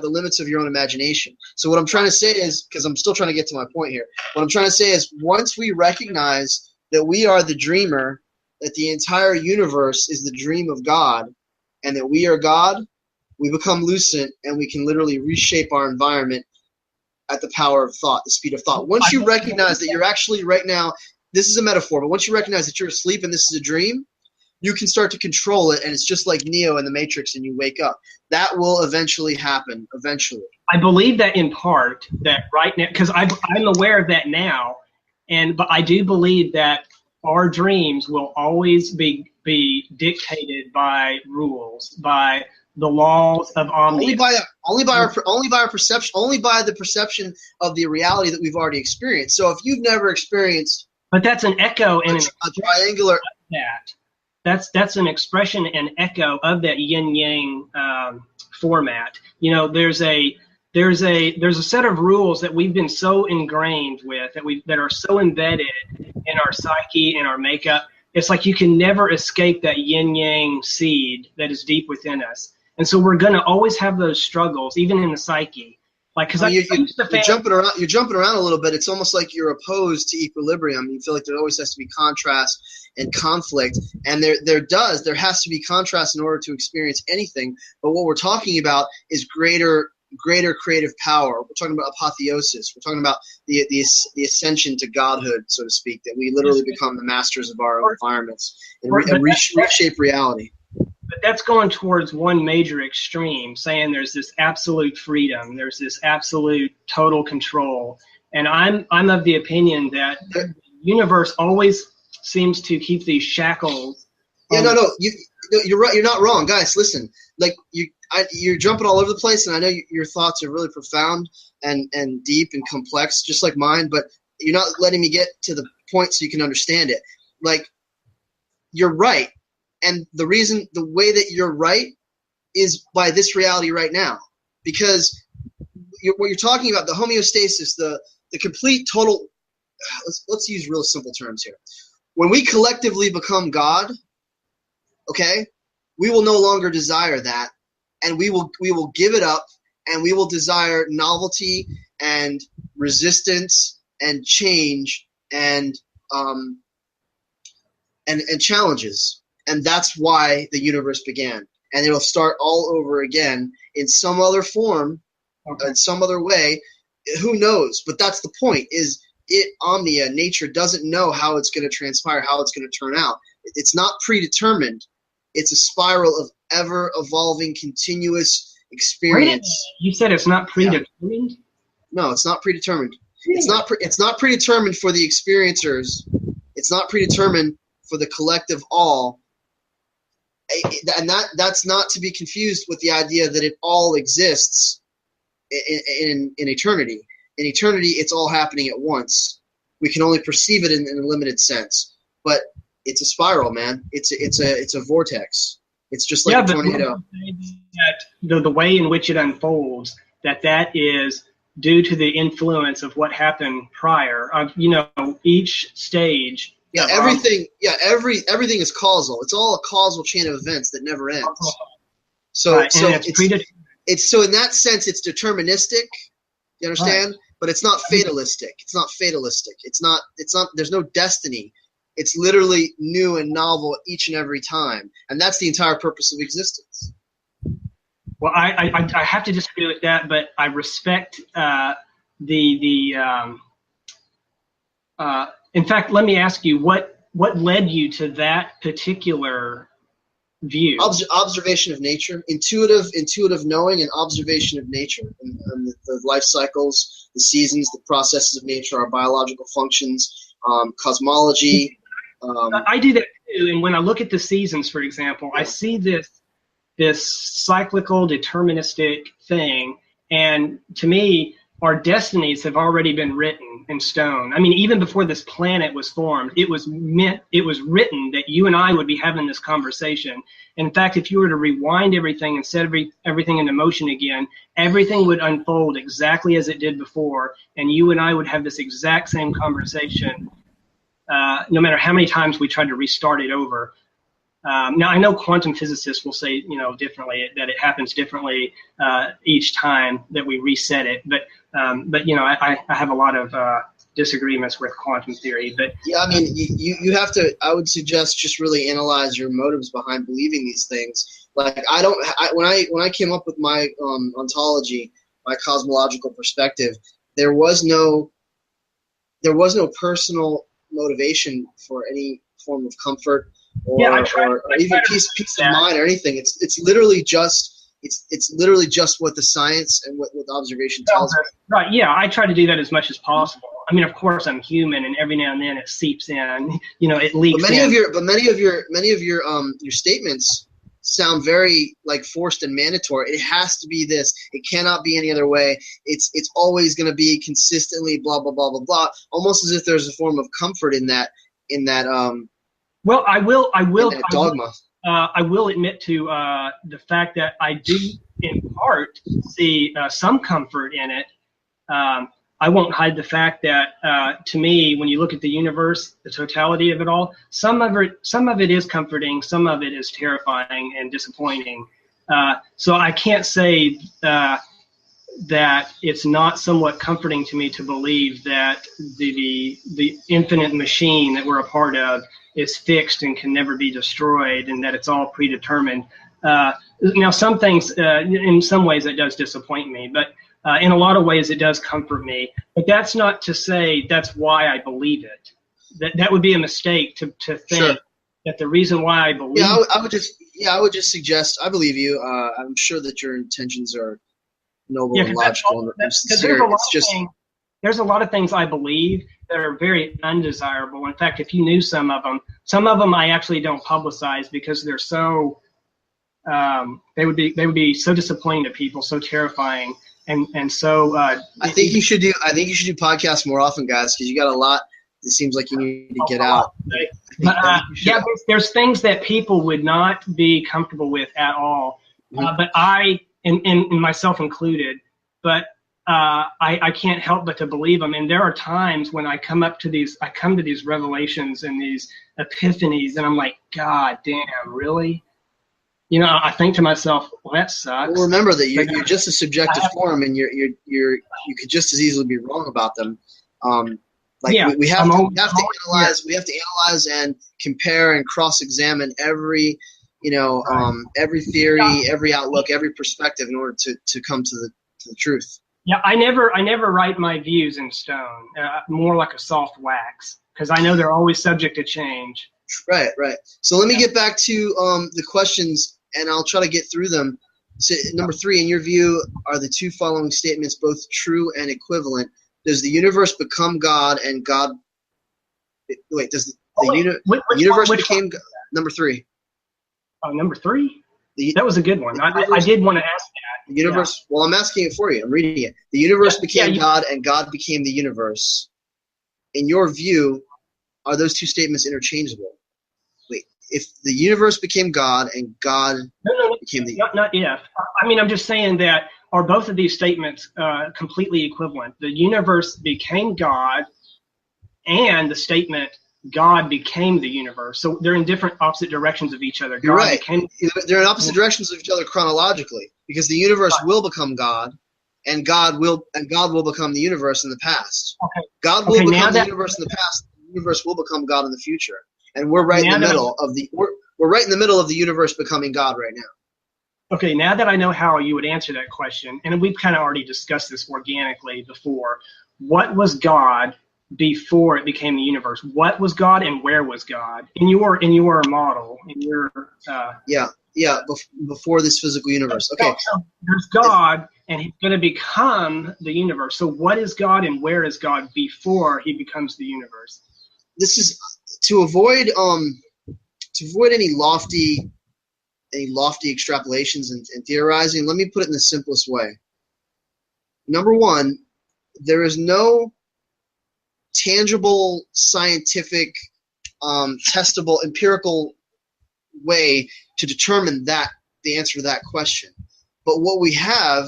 the limits of your own imagination. So what I'm trying to say is, because I'm still trying to get to my point here, what I'm trying to say is, once we recognize that we are the dreamer, that the entire universe is the dream of God, and that we are God, we become lucent, and we can literally reshape our environment at the power of thought, the speed of thought. Once you recognize that you're actually right now, this is a metaphor, but once you recognize that you're asleep and this is a dream, you can start to control it, and it's just like Neo in the Matrix, and you wake up. That will eventually happen. Eventually. I believe that in part, that right now, because I'm aware of that now, but I do believe that our dreams will always be dictated by rules, by the laws of Omnia. Only by our perception, only by the perception of the reality that we've already experienced. So if you've never experienced, but that's an echo and a triangular. That's an expression and echo of that yin yang format. You know, there's a set of rules that we've been so ingrained with, that are so embedded in our psyche and our makeup. It's like you can never escape that yin yang seed that is deep within us, and so we're gonna always have those struggles, even in the psyche. Like, because you're jumping around. You're jumping around a little bit. It's almost like you're opposed to equilibrium. You feel like there always has to be contrast and conflict, and there has to be contrast in order to experience anything. But what we're talking about is greater creative power. We're talking about apotheosis. We're talking about the ascension to godhood, so to speak. That we literally become the masters of our own environments and reshape reality. But that's going towards one major extreme, saying there's this absolute freedom, there's this absolute total control. And I'm of the opinion that the universe always seems to keep these shackles. Yeah, no, you're right. You're not wrong, guys. Listen, like you're jumping all over the place, and I know your thoughts are really profound and deep and complex, just like mine. But you're not letting me get to the point so you can understand it. Like, you're right. And the way that you're right is by this reality right now, because what you're talking about, the homeostasis, the complete total. Let's use real simple terms here. When we collectively become God, okay, we will no longer desire that, and we will give it up, and we will desire novelty and resistance and change and challenges. And that's why the universe began. And it'll start all over again in some other form, in some other way. Who knows? But that's the point, is Omnia, nature, doesn't know how it's going to transpire, how it's going to turn out. It's not predetermined. It's a spiral of ever-evolving, continuous experience. You said it's not predetermined? Yeah. No, it's not predetermined. It's not predetermined for the experiencers. It's not predetermined for the collective all. And that's not to be confused with the idea that it all exists in eternity. In eternity, it's all happening at once. We can only perceive it in a limited sense, but it's a spiral, man. It's a vortex. It's just like a tornado. That the way in which it unfolds, that is due to the influence of what happened prior. Each stage. Yeah, everything is causal. It's all a causal chain of events that never ends. So in that sense, it's deterministic. You understand? Right. But it's not fatalistic. It's not. There's no destiny. It's literally new and novel each and every time, and that's the entire purpose of existence. Well, I have to disagree with that, but I respect in fact, let me ask you, what led you to that particular view? Observation of nature, intuitive knowing, and observation of nature, and the life cycles, the seasons, the processes of nature, our biological functions, cosmology. I do that too, and when I look at the seasons, for example, I see this cyclical, deterministic thing, and to me, our destinies have already been written in stone. I mean, even before this planet was formed, it was written that you and I would be having this conversation. In fact, if you were to rewind everything and set everything into motion again, everything would unfold exactly as it did before, and you and I would have this exact same conversation, no matter how many times we tried to restart it over. Now, I know quantum physicists will say, differently, that it happens differently each time that we reset it. But I have a lot of disagreements with quantum theory. But yeah, I mean, you have to. I would suggest just really analyze your motives behind believing these things. Like when I came up with my ontology, my cosmological perspective, there was no personal motivation for any form of comfort Yeah, or even peace of mind or anything. It's literally just what the science and what the observation tells me. Right. Yeah, I try to do that as much as possible. I mean, of course, I'm human, and every now and then it seeps in. It leaks. But many of your statements sound very like forced and mandatory. It has to be this. It cannot be any other way. It's always going to be consistently blah blah blah blah blah. Almost as if there's a form of comfort in that. Well, I will dogma. I will admit to the fact that I do, in part, see some comfort in it. I won't hide the fact that, to me, when you look at the universe, the totality of it all, some of it is comforting, some of it is terrifying and disappointing. So I can't say that it's not somewhat comforting to me to believe that the infinite machine that we're a part of is fixed and can never be destroyed, and that it's all predetermined. Now, some things, in some ways, it does disappoint me, but in a lot of ways, it does comfort me. But that's not to say that's why I believe it. That would be a mistake to think that the reason why I believe. Yeah, I would just suggest. I believe you. I'm sure that your intentions are noble and logical and sincere. There's a lot of things I believe that are very undesirable. In fact, if you knew some of them I actually don't publicize because they're so they would be so disappointing to people, so terrifying, and so. I think you should do podcasts more often, guys, because you got a lot. It seems like you need to get out. But there's things that people would not be comfortable with at all. But I, and myself included, but. I can't help but to believe them. And there are times when I come to these revelations and these epiphanies, and I'm like, God damn, really? I think to myself, well, that sucks. Well, remember that you're just a subjective form, and you could just as easily be wrong about them. We have to analyze and compare and cross-examine every theory, every outlook, every perspective in order to come to the truth. Yeah, I never write my views in stone. More like a soft wax, because I know they're always subject to change. Right. So let me get back to the questions, and I'll try to get through them. So, number 3, in your view, are the two following statements both true and equivalent? Does the universe become God and God? Wait, does the universe became God? Number 3. Oh, number 3. That was a good one. I did want to ask that. The universe. Yeah. Well, I'm asking it for you. I'm reading it. The universe became God, and God became the universe. In your view, are those two statements interchangeable? Wait, if the universe became God and God became the not if. I mean, I'm just saying that are both of these statements completely equivalent? The universe became God, and the statement God became the universe. So they're in different opposite directions of each other. You're right. They're in opposite directions of each other chronologically, because the universe will become God, and God will become the universe in the past. Okay. God will become the universe in the past. The universe will become God in the future, and we're right in the middle of the universe becoming God right now. Okay, now that I know how you would answer that question, and we've kind of already discussed this organically before, what was God before it became the universe? What was God and where was God in your model, in your before this physical universe? Okay, so there's God and he's going to become the universe. So what is God and where is God before he becomes the universe? This is to avoid any lofty extrapolations and theorizing. Let me put it in the simplest way. Number 1, there is no tangible, scientific, testable, empirical way to determine the answer to that question. But what we have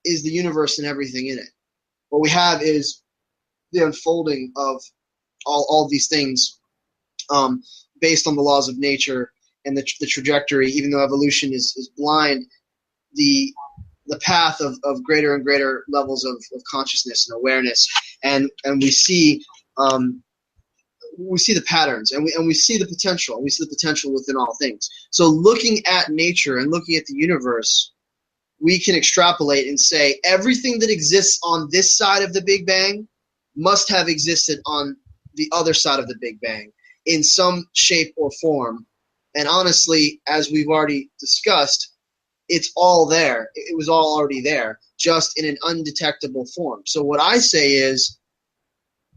is the universe and everything in it. What we have is the unfolding of all of these things based on the laws of nature and the trajectory. Even though evolution is blind, the path of greater and greater levels of consciousness and awareness, and we see the patterns, and we see the potential, and we see the potential within all things. So looking at nature and looking at the universe, we can extrapolate and say everything that exists on this side of the Big Bang must have existed on the other side of the Big Bang. in some shape or form. And honestly, as we've already discussed, it's all there. It was all already there, just in an undetectable form. So what I say is,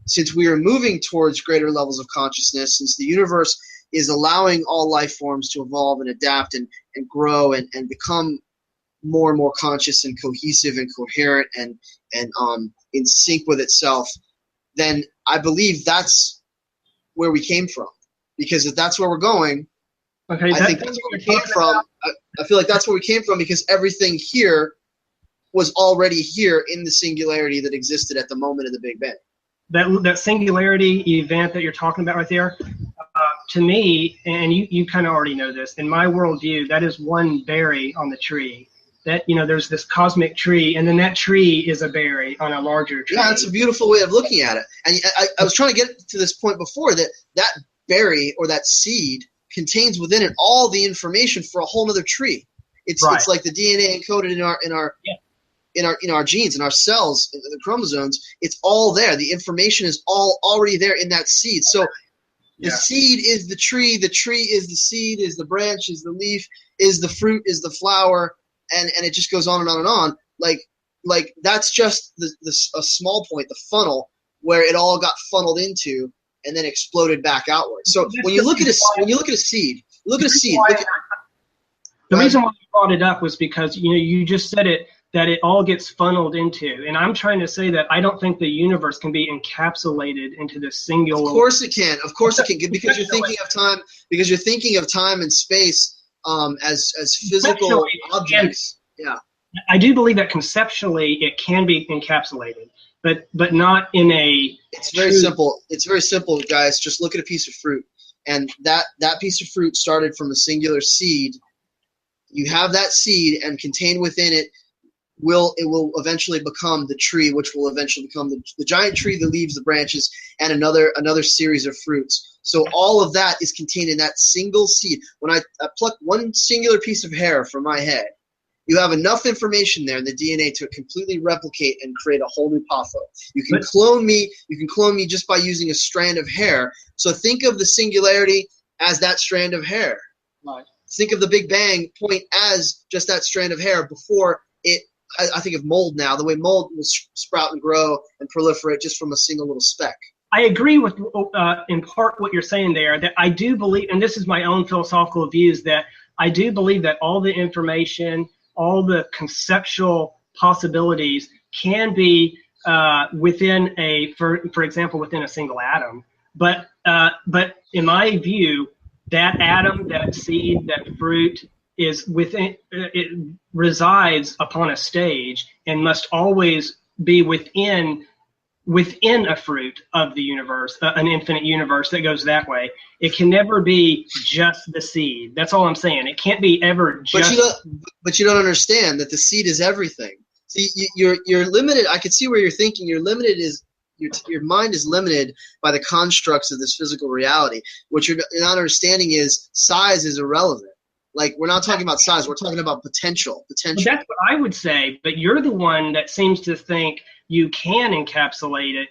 since we are moving towards greater levels of consciousness, since the universe is allowing all life forms to evolve and adapt and grow and become more and more conscious and cohesive and coherent and in sync with itself, then I believe that's where we came from. Because if that's where we're going, okay, I think that's where we came from. I feel like that's where we came from because everything here was already here in the singularity that existed at the moment of the Big Bang. That singularity event that you're talking about right there, to me, and you kind of already know this, in my worldview, that is one berry on the tree. That, there's this cosmic tree, and then that tree is a berry on a larger tree. Yeah, that's a beautiful way of looking at it. And I was trying to get to this point before, that berry or that seed contains within it all the information for a whole other tree. It's right. It's like the DNA encoded in our genes, in our cells, in the chromosomes. It's all there. The information is all already there in that seed. So the seed is the tree is the seed, is the branch, is the leaf, is the fruit, is the flower, and it just goes on and on and on. Like that's just a small point, the funnel, where it all got funneled into and then exploded back outward. So when you look at a seed, the reason why you brought it up was because you just said it, that it all gets funneled into, and I'm trying to say that I don't think the universe can be encapsulated into this singular. Of course it can, because you're thinking of time, and space as physical objects. Yeah, I do believe that conceptually it can be encapsulated, but not in a. It's very simple. It's very simple, guys. Just look at a piece of fruit, and that piece of fruit started from a singular seed. You have that seed, and contained within it will eventually become the tree, which will eventually become the giant tree, the leaves, the branches, and another series of fruits. So all of that is contained in that single seed. When I pluck one singular piece of hair from my head, you have enough information there in the DNA to completely replicate and create a whole new patho. You can clone me just by using a strand of hair. So think of the singularity as that strand of hair. Right. Think of the Big Bang point as just that strand of hair before it. I think of mold now, the way mold will sprout and grow and proliferate just from a single little speck. I agree with, in part, what you're saying there, that I do believe, and this is my own philosophical views, that I do believe that all the information, all the conceptual possibilities can be within for example, within a single atom. But in my view, that atom, that seed, that fruit is within, it resides upon a stage and must always be within a fruit of the universe, an infinite universe that goes that way. It can never be just the seed. That's all I'm saying. It can't be ever just. But you don't understand that the seed is everything. See, you're limited. I can see where you're thinking. You're limited your mind is limited by the constructs of this physical reality. What you're not understanding is size is irrelevant. Like, we're not talking about size. We're talking about potential. Well, that's what I would say. But you're the one that seems to think you can encapsulate it,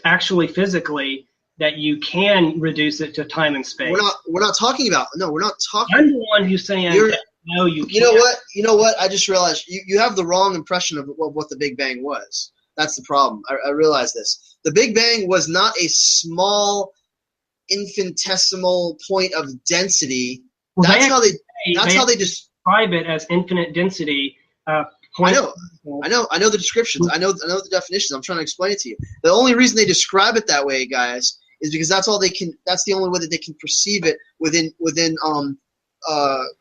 actually physically, that you can reduce it to time and space. We're not talking about. No, we're not talking. I'm the one who's saying no, you can't. You know what? I just realized you have the wrong impression of what the Big Bang was. That's the problem. I realize this. The Big Bang was not a small, infinitesimal point of density. Well, that's how they describe it as infinite density. I know the descriptions. I know the definitions. I'm trying to explain it to you. The only reason they describe it that way, guys, is because that's all they can. That's the only way that they can perceive it within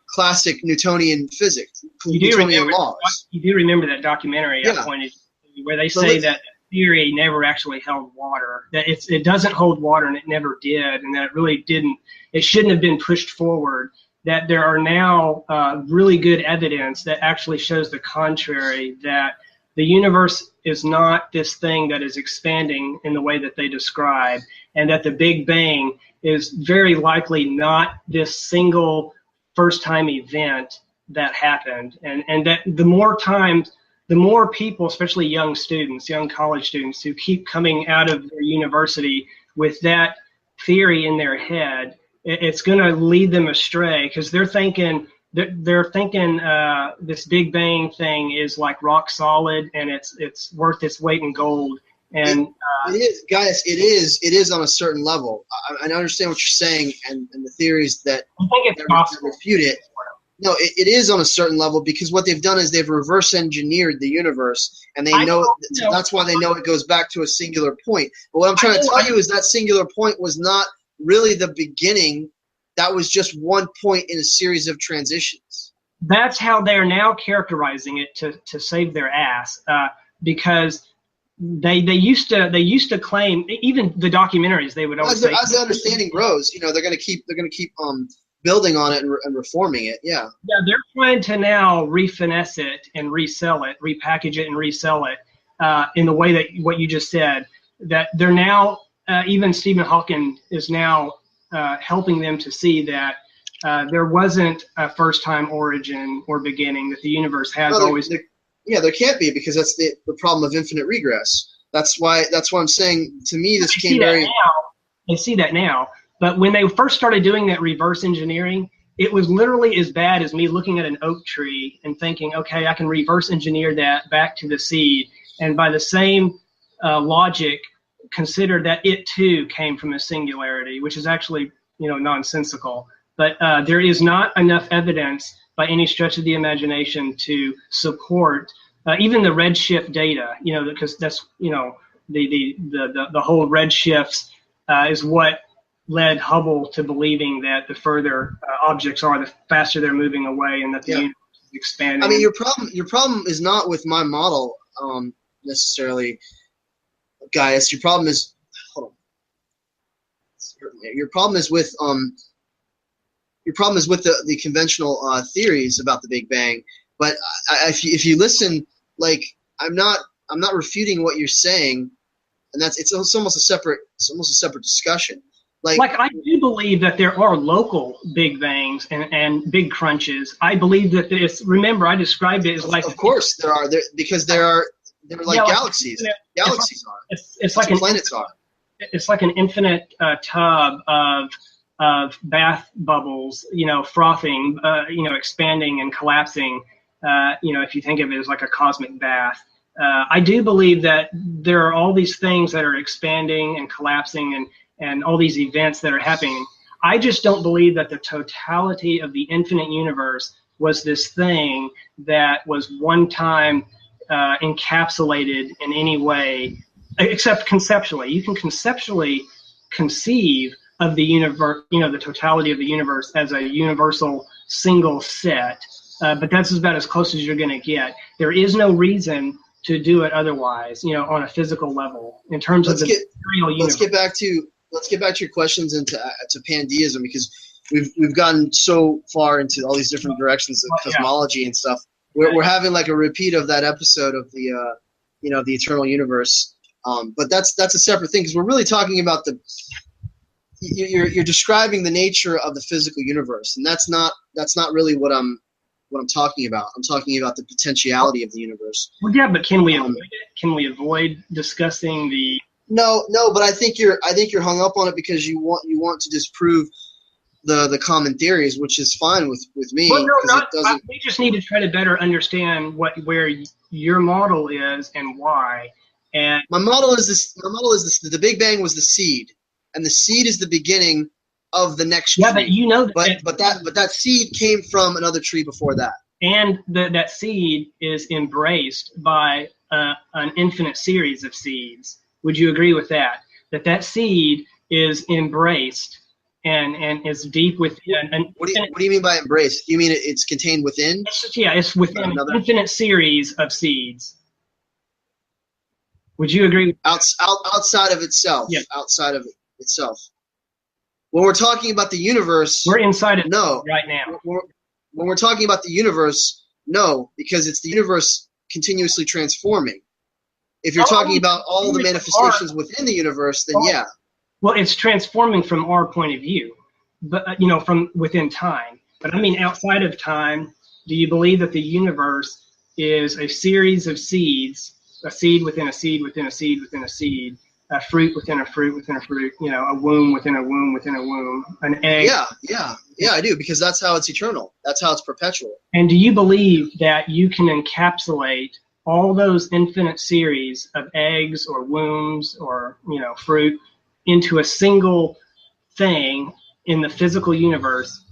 classic Newtonian physics, Newtonian laws. You do remember that documentary I pointed to, where they say that theory never actually held water. That it doesn't hold water, and it never did, and that it really didn't. It shouldn't have been pushed forward. That there are now really good evidence that actually shows the contrary, that the universe is not this thing that is expanding in the way that they describe, and that the Big Bang is very likely not this single first-time event that happened. And that the more people, especially young students, young college students, who keep coming out of their university with that theory in their head, it's going to lead them astray, because they're thinking this Big Bang thing is like rock solid and it's worth its weight in gold. And it is, guys. It is on a certain level. I understand what you're saying, and the theories that I think it's possible. refute it. No, it is on a certain level, because what they've done is they've reverse engineered the universe, and they know that's why they know it goes back to a singular point. But what I'm trying to tell you is that singular point was not really the beginning. That was just one point in a series of transitions. That's how they're now characterizing it to save their ass, because they used to claim, even the documentaries, they would always say, as the understanding grows, they're going to keep building on it and reforming it. Yeah, they're trying to now refinesse it and resell it, repackage it and resell it in the way that what you just said. That they're now, even Stephen Hawking is now helping them to see that there wasn't a first-time origin or beginning, that the universe has always. There can't be, because that's the problem of infinite regress. That's why I'm saying, to me, this became very. I see that now. But when they first started doing that reverse engineering, it was literally as bad as me looking at an oak tree and thinking, okay, I can reverse engineer that back to the seed. And by the same logic, consider that it too came from a singularity, which is actually, nonsensical. But there is not enough evidence by any stretch of the imagination to support even the redshift data, because that's, the whole redshifts is what led Hubble to believing that the further objects are, the faster they're moving away, and that the universe is expanding. I mean, your problem is not with my model necessarily, Gaius. Your problem is, hold on. Your problem is with the conventional theories about the Big Bang. But if you listen, like, I'm not refuting what you're saying, and it's almost a separate discussion. Like I do believe that there are local Big Bangs and big crunches. I believe that remember, I described it as like. Of course there are, because they're like galaxies. Galaxies are. It's like planets are. It's like an infinite tub of bath bubbles, frothing, expanding and collapsing. If you think of it as like a cosmic bath. I do believe that there are all these things that are expanding and collapsing and all these events that are happening. I just don't believe that the totality of the infinite universe was this thing that was one time encapsulated in any way, except conceptually. You can conceptually conceive of the universe, the totality of the universe as a universal single set, but that's about as close as you're going to get. There is no reason to do it otherwise, on a physical level, in terms of the material universe. Let's get back to your questions into pandeism, because we've gotten so far into all these different directions of cosmology and stuff. We're having like a repeat of that episode of the the eternal universe. But that's a separate thing, because we're really talking about you're describing the nature of the physical universe, and that's not really what I'm talking about. I'm talking about the potentiality of the universe. Well, yeah, but can we avoid it? Can we avoid discussing the? No, but I think you're hung up on it because you want to disprove the common theories, which is fine with me. Well, no, we just need to try to better understand where your model is and why. And my model is this. The Big Bang was the seed, and the seed is the beginning of the next tree. Yeah, but but that seed came from another tree before that. And that seed is embraced by an infinite series of seeds. Would you agree with that? That seed is embraced and is deep within. What do you mean by embraced? You mean it's contained within? It's within an infinite series of seeds. Would you agree? Outside of itself. Yeah. Outside of itself. When we're talking about the universe, we're inside it no, right now. When we're talking about the universe, no, because it's the universe continuously transforming. If you're talking about all the manifestations within the universe, then yeah. Well, it's transforming from our point of view, but from within time. But I mean, outside of time, do you believe that the universe is a series of seeds, a seed within a seed within a seed within a seed, a fruit within a fruit within a fruit, a womb within a womb within a womb, an egg. Yeah, I do, because that's how it's eternal. That's how it's perpetual. And do you believe that you can encapsulate all those infinite series of eggs or wombs or, fruit into a single thing in the physical universe?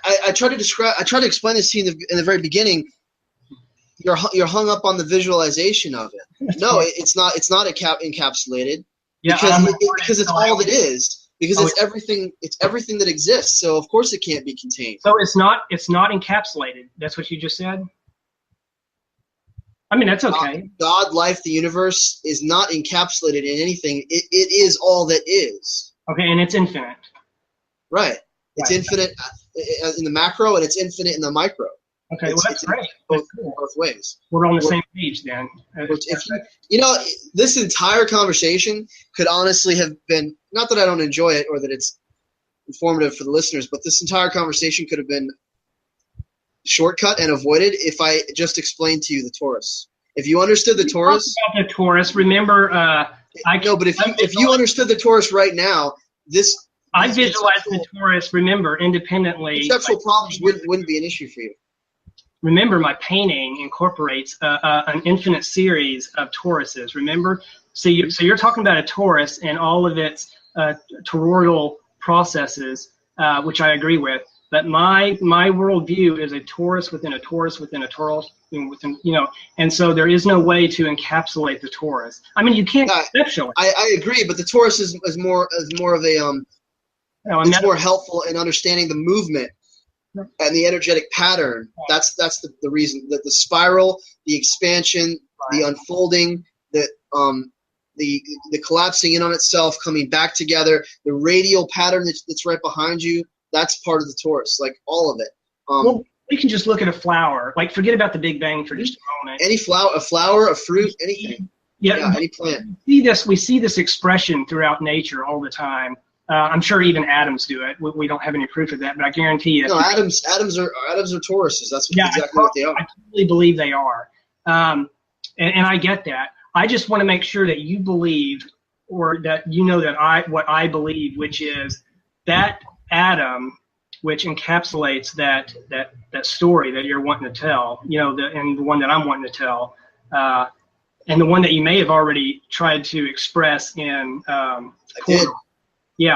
I try to explain this to you in the very beginning. You're hung up on the visualization of it. No, it's not encapsulated, because it's all that is, because it's everything that exists. So of course it can't be contained. So it's not encapsulated. That's what you just said? I mean, that's okay. God, life, the universe is not encapsulated in anything. It is all that is. Okay, and it's infinite. Right. It's infinite in the macro, and it's infinite in the micro. Okay, well, that's great. Both cool. ways. We're on the same page then. This entire conversation could honestly have been, not that I don't enjoy it or that it's informative for the listeners, but this entire conversation could have been shortcut and avoided if I just explained to you the torus. If you understood the torus, about the torus, remember, but if you understood the torus right now, I visualize the torus. Remember, independently. Conceptual problems wouldn't be an issue for you. Remember, my painting incorporates an infinite series of toruses. Remember, so you're talking about a torus and all of its toroidal processes, which I agree with. But my worldview is a torus within a torus within a torus within, and so there is no way to encapsulate the torus. I mean, you can't conceptualize. I agree, but the torus is more of a it's more helpful in understanding the movement and the energetic pattern. That's the reason, that the spiral, the expansion, the unfolding, the collapsing in on itself, coming back together, the radial pattern that's right behind you. That's part of the torus, like all of it. Well, we can just look at a flower. Like, forget about the Big Bang for just a moment. Any flower, a fruit, anything. Yeah, any plant. We see this expression throughout nature all the time. I'm sure even atoms do it. We don't have any proof of that, but I guarantee you. No, atoms are toruses. That's exactly what they are. I totally believe they are, and I get that. I just want to make sure that you believe, or that that what I believe, which is that atom, which encapsulates that story that you're wanting to tell, and the one that I'm wanting to tell, and the one that you may have already tried to express in. I did. Yeah,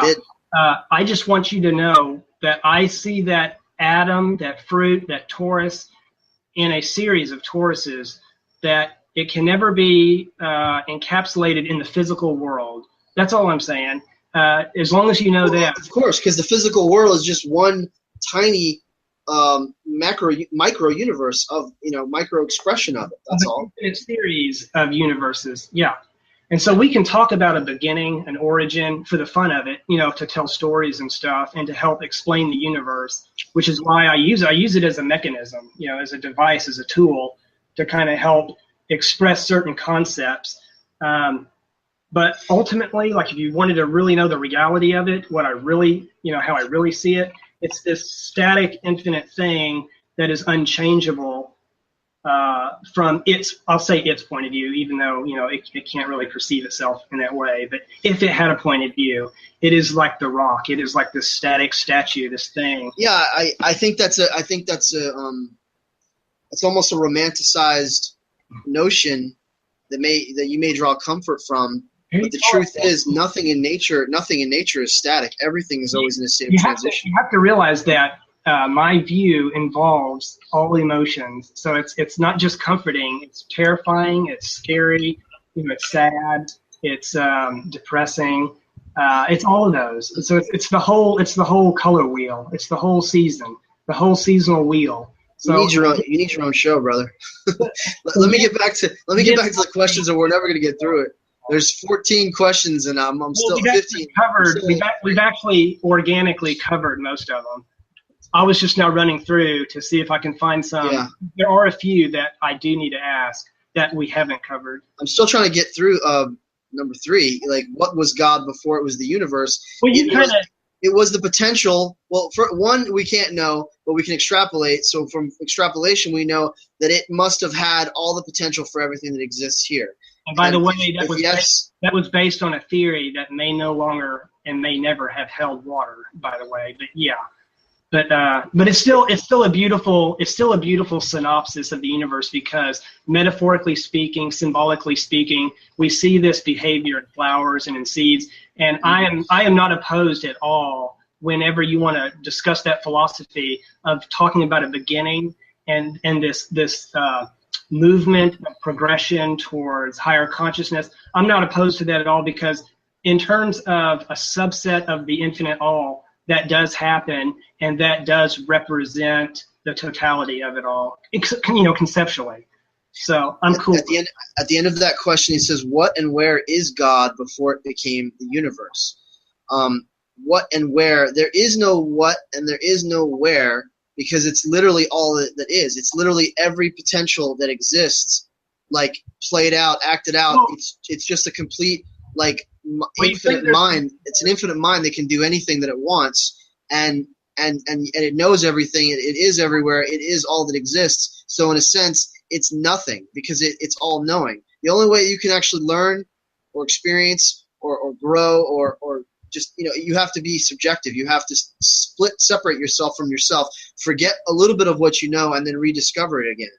I just want you to know that I see that atom, that fruit, that torus, in a series of toruses, that it can never be encapsulated in the physical world. That's all I'm saying. As long as you know that. Of course, because the physical world is just one tiny micro universe of, micro expression of it. That's all. It's series of universes. Yeah. And so we can talk about a beginning, an origin, for the fun of it, to tell stories and stuff and to help explain the universe, which is why I use it as a mechanism, as a device, as a tool to kind of help express certain concepts. But ultimately, like, if you wanted to really know the reality of it, what I really, how I really see it, it's this static, infinite thing that is unchangeable from I'll say its point of view, even though, it can't really perceive itself in that way. But if it had a point of view, it is like the rock. It is like this static statue, this thing. Yeah, I think that's it's almost a romanticized notion that you may draw comfort from. But the truth is, nothing in nature is static. Everything is always in a state of transition. You have to realize that my view involves all emotions. So it's not just comforting. It's terrifying. It's scary. It's sad. It's depressing. It's all of those. So it's the whole color wheel. It's the whole season. The whole seasonal wheel. So you need your own show, brother. let me get back to the questions, or we're never going to get through it. There's 14 questions, and I'm still 15. We've actually organically covered most of them. I was just now running through to see if I can find some. Yeah. There are a few that I do need to ask that we haven't covered. I'm still trying to get through number 3. Like, what was God before it was the universe? Well, it was the potential. Well, for one, we can't know, but we can extrapolate. So from extrapolation, we know that it must have had all the potential for everything that exists here. And by the way, yes, that was based on a theory that may no longer and may never have held water, by the way. But yeah. But it's still a beautiful synopsis of the universe, because metaphorically speaking, symbolically speaking, we see this behavior in flowers and in seeds. And I am not opposed at all whenever you want to discuss that philosophy of talking about a beginning and this movement of progression towards higher consciousness. I'm not opposed to that at all, because in terms of a subset of the infinite all, that does happen, and that does represent the totality of it all, conceptually. So I'm cool. At the end of that question, he says, "What and where is God before it became the universe?" What and where? There is no what and there is no where, because it's literally all that is. It's literally every potential that exists, like played out, acted out. Oh. It's just a complete infinite mind. It's an infinite mind that can do anything that it wants, and it knows everything. It is everywhere. It is all that exists. So in a sense, it's nothing, because it's all knowing. The only way you can actually learn or experience or grow or just, you have to be subjective. You have to separate yourself from yourself, forget a little bit of what you know, and then rediscover it again.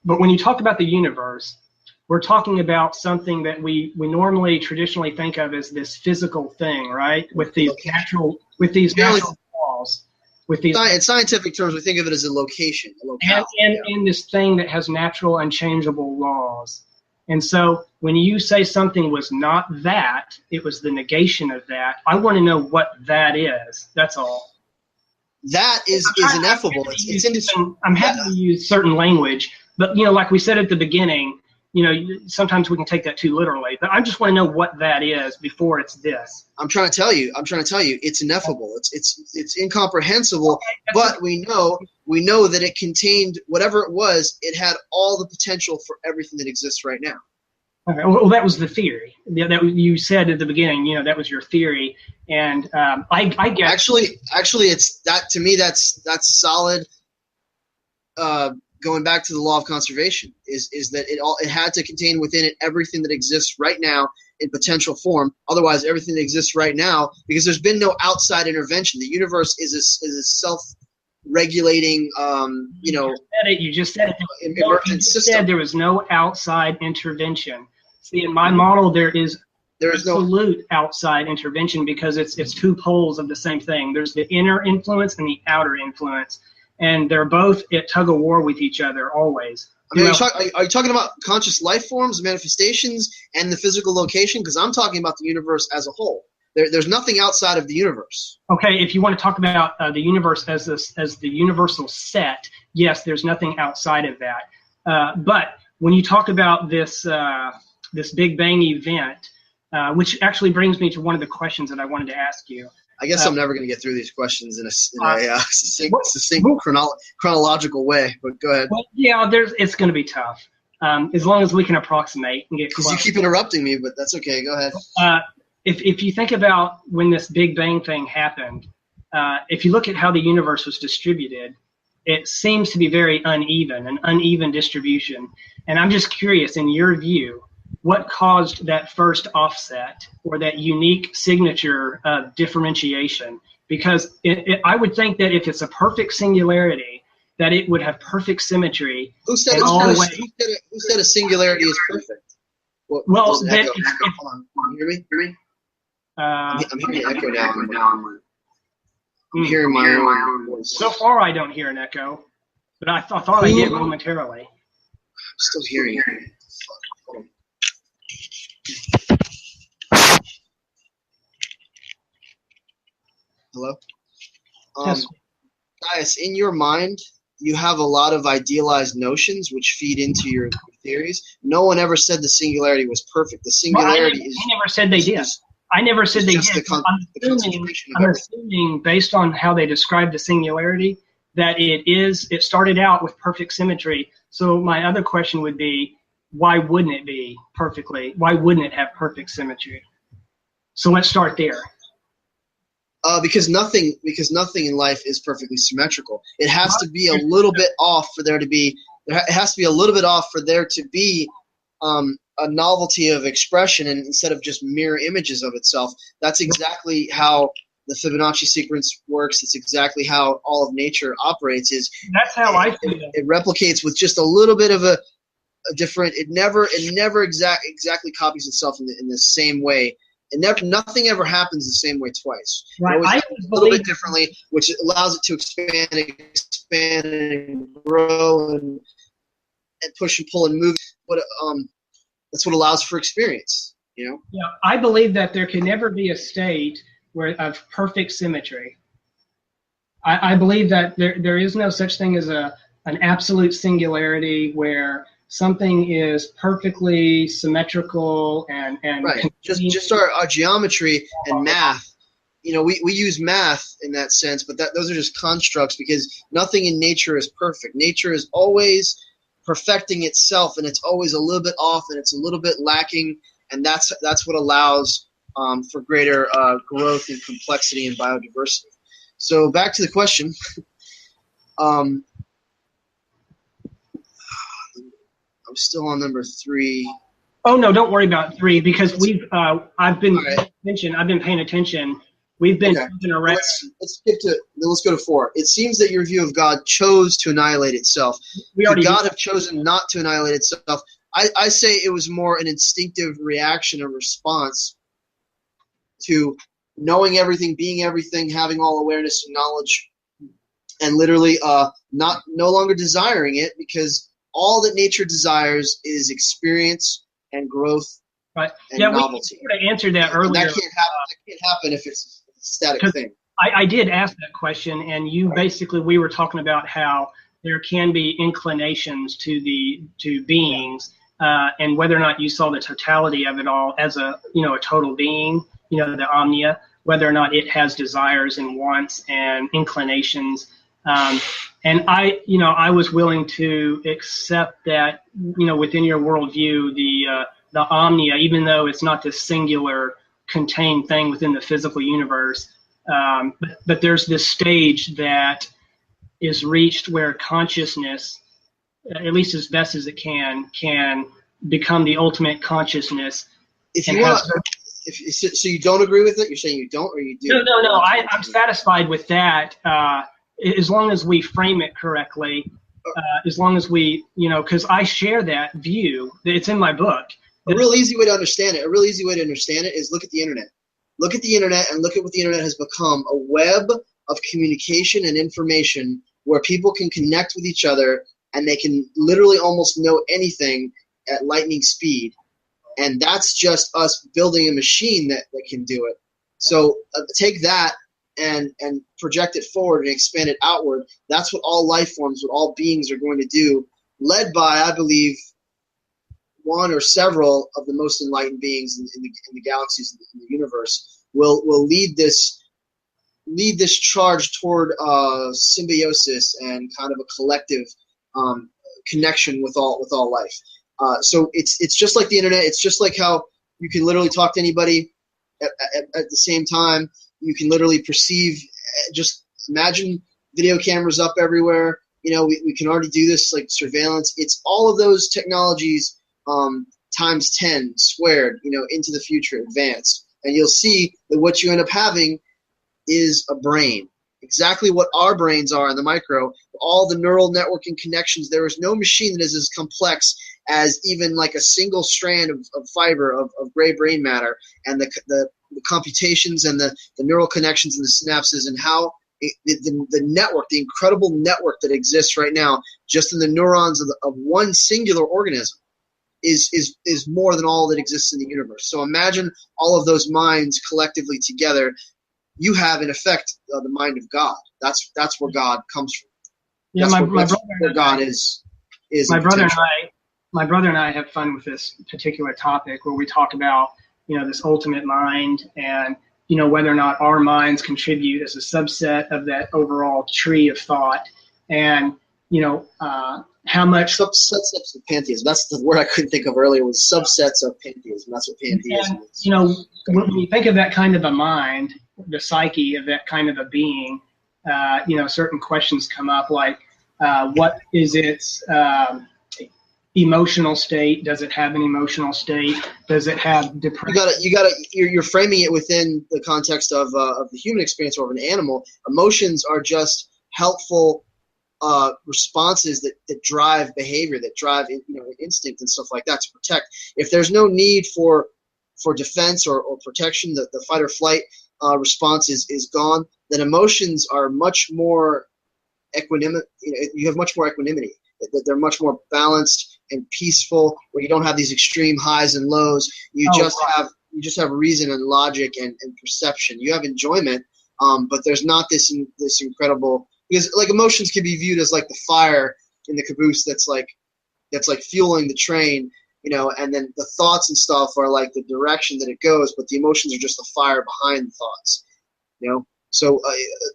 But when you talk about the universe, we're talking about something that we normally traditionally think of as this physical thing, right? With these natural laws. In scientific terms, we think of it as a location, a locale. And this thing that has natural unchangeable laws. And so when you say something was not that, it was the negation of that, I want to know what that is. That's all. That is ineffable. I'm happy to use certain language, but like we said at the beginning, sometimes we can take that too literally, but I just want to know what that is before it's this. I'm trying to tell you, it's ineffable. It's incomprehensible, okay, but we know that it contained whatever it was. It had all the potential for everything that exists right now. Okay. Well, that was the theory that you said at the beginning. That was your theory, and I guess actually, it's that to me. That's solid. Going back to the law of conservation, is that it had to contain within it everything that exists right now in potential form. Otherwise, everything that exists right now, because there's been no outside intervention. The universe is a self-regulating, You just said it. Emergent system. Said there was no outside intervention. See, in my model, there is absolute outside intervention, because it's two poles of the same thing. There's the inner influence and the outer influence. And they're both at tug of war with each other always. I mean, are you talking about conscious life forms, manifestations, and the physical location? Because I'm talking about the universe as a whole. There's nothing outside of the universe. Okay, if you want to talk about the universe as the universal set, yes, there's nothing outside of that. But when you talk about this Big Bang event, which actually brings me to one of the questions that I wanted to ask you. I guess I'm never going to get through these questions in a succinct chronological way, but go ahead. Well, yeah, it's going to be tough, as long as we can approximate and get close. Because you keep interrupting me, but that's okay. Go ahead. If you think about when this Big Bang thing happened, if you look at how the universe was distributed, it seems to be very uneven, an uneven distribution. And I'm just curious, in your view, what caused that first offset or that unique signature of differentiation? Because I would think that if it's a perfect singularity, that it would have perfect symmetry. Who said a singularity is perfect? Well, hold on. Hear me? I'm hearing an echo now. I'm hearing my own voice. So far, I don't hear an echo, but I thought I did momentarily. I'm still hearing it. Hello? Yes. Guys, in your mind, you have a lot of idealized notions which feed into your theories. No one ever said the singularity was perfect. The singularity I never said they did. I never said they did. I'm assuming, based on how they described the singularity, that it started out with perfect symmetry. So my other question would be, why wouldn't it be perfectly? Why wouldn't it have perfect symmetry? So let's start there. Because nothing in life is perfectly symmetrical. It has to be a little bit off for there to be. It has to be a little bit off for there to be a novelty of expression, and instead of just mirror images of itself. That's exactly how the Fibonacci sequence works. It's exactly how all of nature operates. That's how I feel. It replicates with just a little bit of a different. It never exactly copies itself in the same way. Nothing ever happens the same way twice. Right. It always happens a little bit differently, which allows it to expand and grow and push and pull and move. But that's what allows for experience. You know. Yeah, I believe that there can never be a state of perfect symmetry. I believe that there is no such thing as an absolute singularity where something is perfectly symmetrical and right. Just our geometry and math. You know, we use math in that sense, but those are just constructs because nothing in nature is perfect. Nature is always perfecting itself, and it's always a little bit off, and it's a little bit lacking, and that's what allows for greater growth and complexity and biodiversity. So back to the question. I'm still on number 3. Oh no, don't worry about 3 because I've been paying attention. We've been moving around. Let's go to 4. It seems that your view of God chose to annihilate itself. Could God have chosen not to annihilate itself? I say it was more an instinctive reaction, a response to knowing everything, being everything, having all awareness and knowledge, and literally no longer desiring it, because all that nature desires is experience and growth, right? And novelty. We sort of answered that earlier. And that can't happen if it's a static thing. I did ask that question, and we were talking about how there can be inclinations to beings, and whether or not you saw the totality of it all as a total being, the Omnia, whether or not it has desires and wants and inclinations. And I was willing to accept that, within your worldview, the Omnia, even though it's not this singular contained thing within the physical universe, but there's this stage that is reached where consciousness, at least as best as it can become the ultimate consciousness. So you don't agree with it? You're saying you don't, or you do? No. I'm satisfied with that, as long as we frame it correctly. As long as we, because I share that view. It's in my book. A real easy way to understand it is look at the internet. Look at the internet and look at what the internet has become, a web of communication and information where people can connect with each other and they can literally almost know anything at lightning speed. And that's just us building a machine that can do it. So take that and project it forward and expand it outward. That's what all life forms, what all beings are going to do, led by, I believe, one or several of the most enlightened beings in the galaxies, in the universe, will lead this charge toward symbiosis and kind of a collective connection with all life. So it's just like the internet. It's just like how you can literally talk to anybody at the same time. You can literally perceive. Just imagine video cameras up everywhere. We can already do this, like surveillance. It's all of those technologies times 10 squared, into the future, advanced. And you'll see that what you end up having is a brain. Exactly what our brains are in the micro. All the neural networking connections. There is no machine that is as complex as even like a single strand of fiber of gray brain matter, and the computations and the neural connections and the synapses, and how the network, the incredible network that exists right now just in the neurons of one singular organism is more than all that exists in the universe. So imagine all of those minds collectively together. You have, in effect, the mind of God. That's where God comes from. Yeah, my brother where God is. My brother and I have fun with this particular topic where we talk about, this ultimate mind and, whether or not our minds contribute as a subset of that overall tree of thought, and, how much subsets of pantheism. That's the word I couldn't think of earlier, was subsets of pantheism. That's what pantheism is. When you think of that kind of a mind, the psyche of that kind of a being, certain questions come up like, what is its emotional state? Does it have an emotional state? Does it have depression? You're framing it within the context of the human experience or of an animal. Emotions are just helpful responses that drive behavior, that drive instinct and stuff like that to protect. If there's no need for defense or protection, the fight or flight response is gone, then emotions are much more equanimity. You have much more equanimity. They're much more balanced and peaceful, where you don't have these extreme highs and lows. You just have reason and logic and perception. You have enjoyment, but there's not this incredible, because like emotions can be viewed as like the fire in the caboose that's like fueling the train, and then the thoughts and stuff are like the direction that it goes, but the emotions are just the fire behind the thoughts. So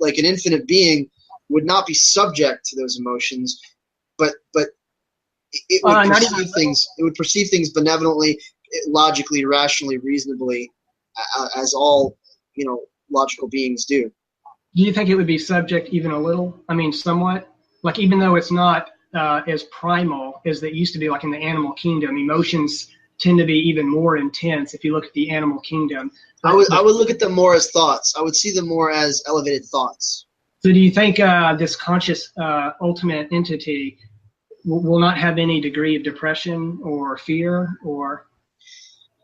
like an infinite being would not be subject to those emotions, but it would perceive things benevolently, logically, rationally, reasonably, as all logical beings do. Do you think it would be subject even a little? I mean, somewhat? Like, even though it's not as primal as it used to be, like in the animal kingdom, emotions tend to be even more intense if you look at the animal kingdom. I would look at them more as thoughts. I would see them more as elevated thoughts. So do you think this conscious ultimate entity will not have any degree of depression or fear, or?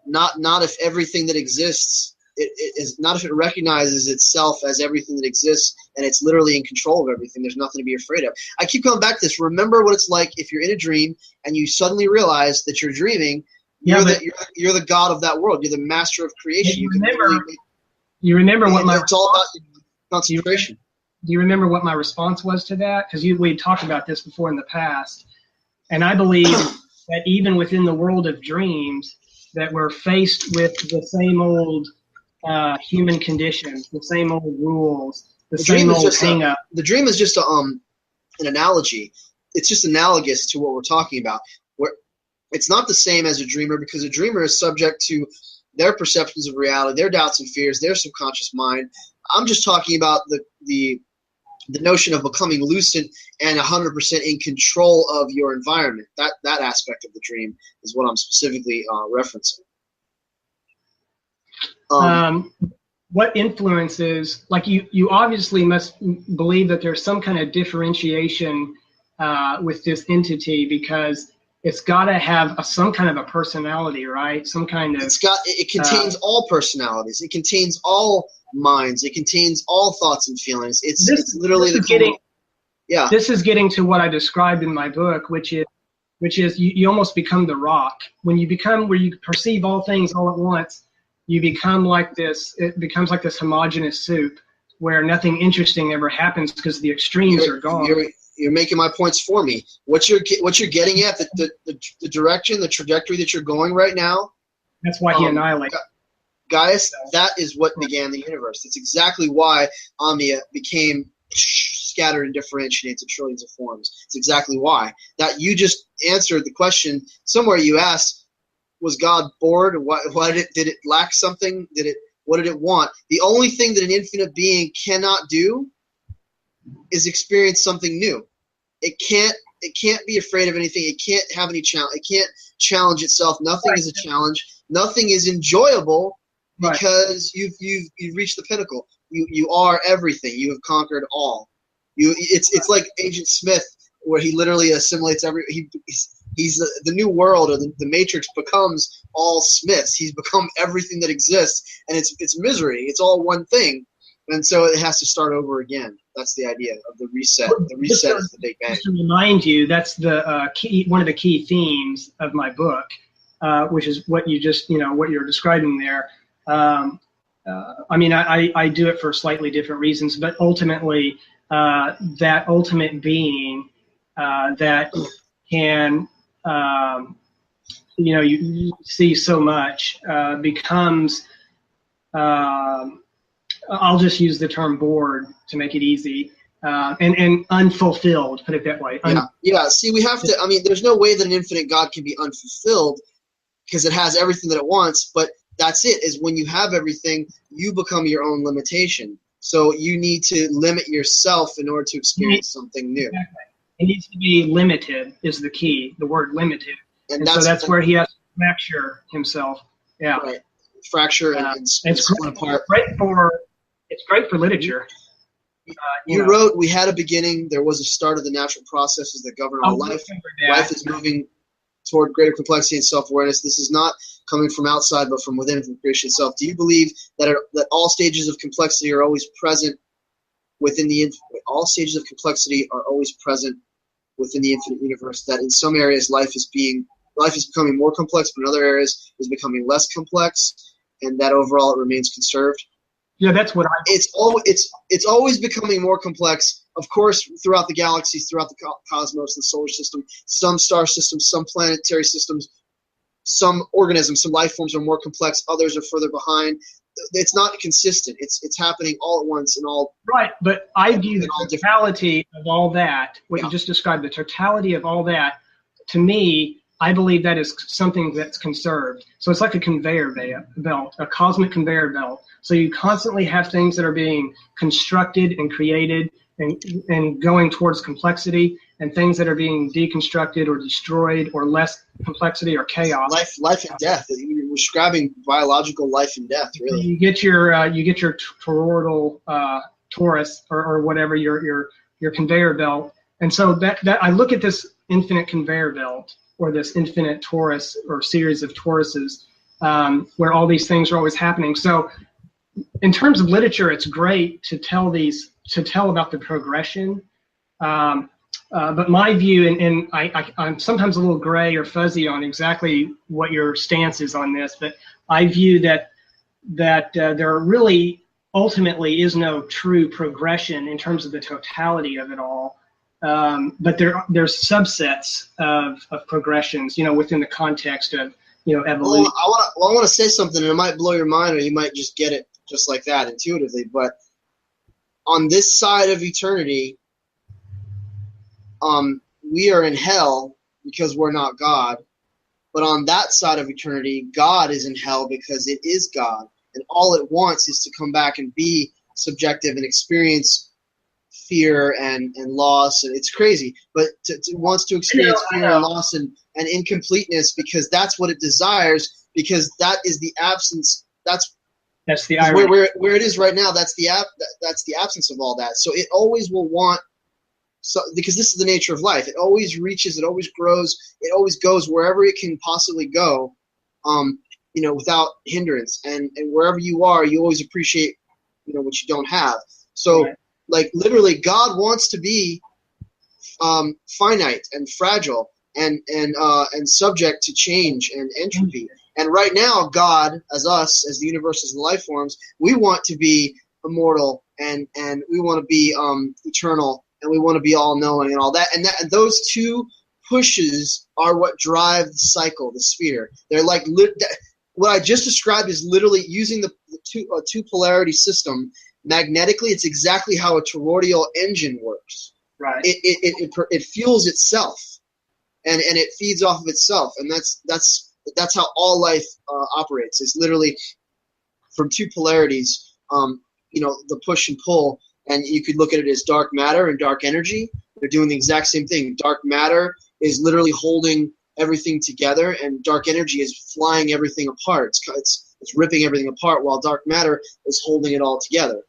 Not if everything that exists, it is not if it recognizes itself as everything that exists and it's literally in control of everything. There's nothing to be afraid of. I keep coming back to this. Remember what it's like if you're in a dream and you suddenly realize that you're dreaming. You're the god of that world. You're the master of creation. You remember what my it's all about concentration. Do you remember what my response was to that? Because we talked about this before in the past, and I believe that even within the world of dreams, that we're faced with the same old human conditions, the same old rules, the same old hang-up. The dream is just an analogy. It's just analogous to what we're talking about. Where it's not the same as a dreamer, because a dreamer is subject to their perceptions of reality, their doubts and fears, their subconscious mind. I'm just talking about the notion of becoming lucid and 100% in control of your environment. That aspect of the dream is what I'm specifically referencing. What influences, like you obviously must believe that there's some kind of differentiation with this entity, because it's got to have some kind of a personality, right? Some kind of. It contains all personalities. It contains all minds. It contains all thoughts and feelings. It's literally This is getting to what I described in my book, which is you almost become the rock. When you become where you perceive all things all at once, you become like this. It becomes like this homogeneous soup where nothing interesting ever happens because the extremes are gone. You're making my points for me. What you're getting at, the direction, the trajectory that you're going right now. That's why he annihilates. Guys, that is what began the universe. That's exactly why Omnia became scattered and differentiated into trillions of forms. It's exactly why. That you just answered the question somewhere. You asked, was God bored? Why did it lack something? What did it want? The only thing that an infinite being cannot do is experience something new. It can't be afraid of anything. It can't have any challenge. It can't challenge itself. Nothing is a challenge. Nothing is enjoyable because you've reached the pinnacle. You are everything. You have conquered all. It's like Agent Smith, where he literally assimilates he's the new world, or the Matrix becomes all Smiths. He's become everything that exists, and it's misery. It's all one thing, and so it has to start over again. That's the idea of the reset. The reset is the Big Bang. Just to remind you, that's the one of the key themes of my book, which is what you just what you're describing there. I mean, I do it for slightly different reasons, but ultimately, that ultimate being that can, you see so much becomes, I'll just use the term bored to make it easy, and unfulfilled, put it that way. Yeah. See, we have to, I mean, there's no way that an infinite God can be unfulfilled, because it has everything that it wants, but that's it, is when you have everything, you become your own limitation. So you need to limit yourself in order to experience something new. Exactly. It needs to be limited is the key, the word limited. And so that's where he has to fracture himself. Yeah. Right. Fracture and it's split apart. It's great for literature. You wrote, we had a beginning, there was a start of the natural processes that govern all life. Life is moving toward greater complexity and self-awareness. This is not coming from outside, but from within, from creation itself. Do you believe that all stages of complexity are always present within the all stages of complexity are always present within the infinite universe? That in some areas life is becoming more complex, but in other areas is becoming less complex, and that overall it remains conserved? Yeah, that's what It's always becoming more complex. Of course, throughout the galaxies, throughout the cosmos, the solar system, some star systems, some planetary systems, some organisms, some life forms are more complex. Others are further behind. It's not consistent. It's happening all at once and all. Right, but I view the totality of all that. What you just described, the totality of all that, to me, I believe that is something that's conserved. So it's like a conveyor belt, a cosmic conveyor belt. So you constantly have things that are being constructed and created and going towards complexity, and things that are being deconstructed or destroyed or less complexity or chaos. Life and death. You're describing biological life and death, really. You get your toroidal torus or whatever your conveyor belt, and so that I look at this infinite conveyor belt, or this infinite torus or series of toruses, where all these things are always happening. So in terms of literature, it's great to tell about the progression. But my view, and I'm sometimes a little gray or fuzzy on exactly what your stance is on this, but I view that there really ultimately is no true progression in terms of the totality of it all. But there's subsets of progressions, within the context of, evolution. I want to say something, and it might blow your mind, or you might just get it just like that intuitively. But on this side of eternity, we are in hell because we're not God. But on that side of eternity, God is in hell because it is God, and all it wants is to come back and be subjective and experience fear and loss, and it's crazy, but it wants to experience fear and loss and incompleteness, because that's what it desires, because that is the absence. That's the irony. Where it is right now. That's the absence of all that. So it always will want. So, because this is the nature of life, it always reaches, it always grows, it always goes wherever it can possibly go, without hindrance. And wherever you are, you always appreciate, what you don't have. So. Right. Like, literally, God wants to be finite and fragile and subject to change and entropy. And right now, God, as the universe, as the life forms, we want to be immortal and we want to be eternal, and we want to be all-knowing and all that. And those two pushes are what drive the cycle, the sphere. They're like what I just described is literally using the two polarity system. Magnetically, it's exactly how a toroidal engine works. Right. It fuels itself, and it feeds off of itself, and that's how all life operates. It's literally from two polarities. The push and pull, and you could look at it as dark matter and dark energy. They're doing the exact same thing. Dark matter is literally holding everything together, and dark energy is flying everything apart. It's ripping everything apart, while dark matter is holding it all together.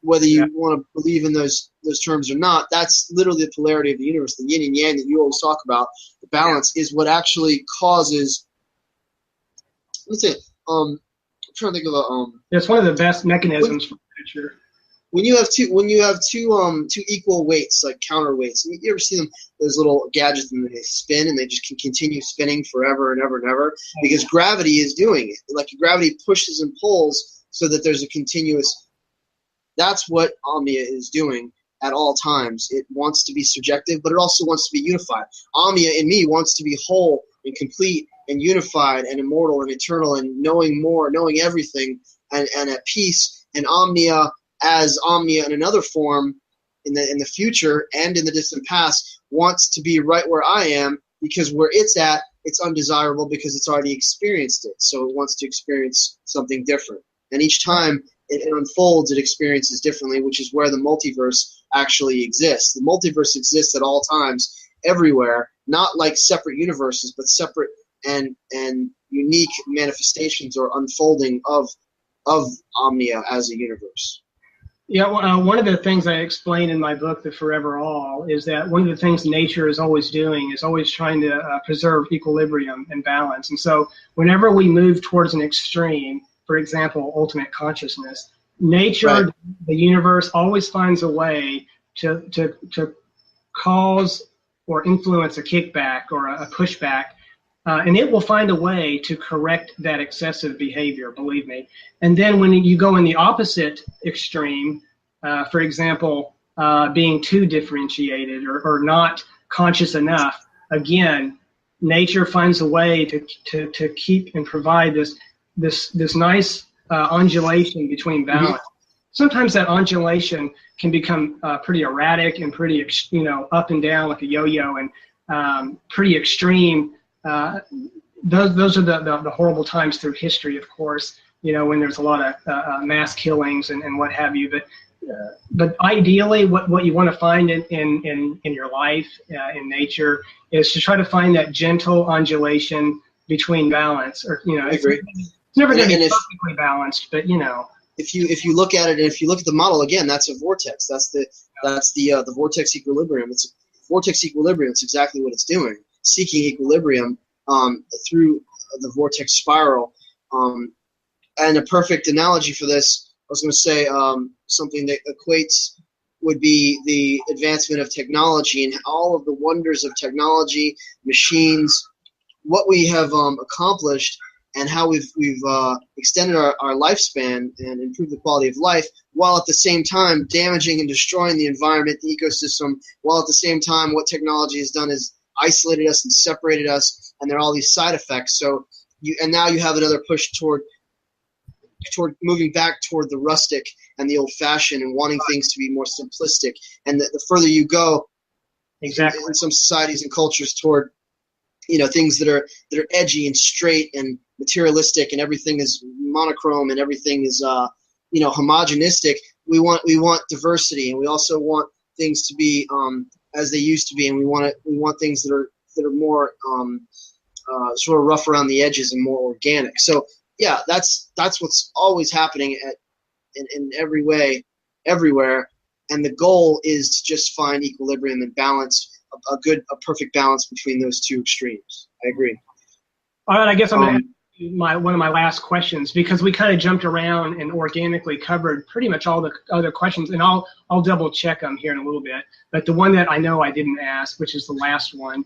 Whether you want to believe in those terms or not, that's literally the polarity of the universe, the yin and yang that you always talk about. The balance is what actually causes. Let's say, I'm trying to think of it's one of the best mechanisms for literature. When you have two equal weights, like counterweights, you ever see them, those little gadgets, and they spin and they just can continue spinning forever and ever and ever, because gravity is doing it. Like, gravity pushes and pulls so that there's a continuous. That's what Omnia is doing at all times. It wants to be subjective, but it also wants to be unified. Omnia in me wants to be whole and complete and unified and immortal and eternal and knowing more, knowing everything, and at peace. And Omnia, as Omnia in another form in the future and in the distant past, wants to be right where I am, because where it's at, it's undesirable because it's already experienced it. So it wants to experience something different. And each time it unfolds, it experiences differently, which is where the multiverse actually exists. The multiverse exists at all times, everywhere, not like separate universes, but separate and unique manifestations or unfolding of Omnia as a universe. Yeah, well, one of the things I explain in my book, The Forever All, is that one of the things nature is always doing is always trying to preserve equilibrium and balance. And so whenever we move towards an extreme, for example, ultimate consciousness, nature, right, the universe always finds a way to cause or influence a kickback or a pushback. And it will find a way to correct that excessive behavior, believe me. And then when you go in the opposite extreme, for example, being too differentiated or not conscious enough, again, nature finds a way to keep and provide this nice undulation between balance. Mm-hmm. Sometimes that undulation can become pretty erratic and pretty, up and down like a yo-yo, and pretty extreme. Those are the horrible times through history, of course, when there's a lot of mass killings and what have you. But ideally, what you want to find in your life, in nature, is to try to find that gentle undulation between balance. Or I agree. It's never going to be perfectly balanced, but If you look at it, and if you look at the model again, that's a vortex. That's the vortex equilibrium. It's vortex equilibrium. It's exactly what it's doing. Seeking equilibrium through the vortex spiral. And a perfect analogy for this, I was going to say something that equates would be the advancement of technology and all of the wonders of technology, machines, what we have accomplished, and how we've extended our lifespan and improved the quality of life, while at the same time damaging and destroying the environment, the ecosystem, while at the same time what technology has done is isolated us and separated us, and there are all these side effects. So now you have another push toward moving back toward the rustic and the old-fashioned and wanting things to be more simplistic. And the further you go, exactly, in some societies and cultures, toward things that are edgy and straight and materialistic, and everything is monochrome and everything is homogenistic. We want diversity, and we also want things to be as they used to be, and we want things that are more sort of rough around the edges and more organic. So yeah, that's what's always happening in every way, everywhere, and the goal is to just find equilibrium and balance, a perfect balance between those two extremes. I agree. All right, I guess I'm going to ask one of my last questions, because we kind of jumped around and organically covered pretty much all the other questions, and I'll double check them here in a little bit. But the one that I know I didn't ask, which is the last one,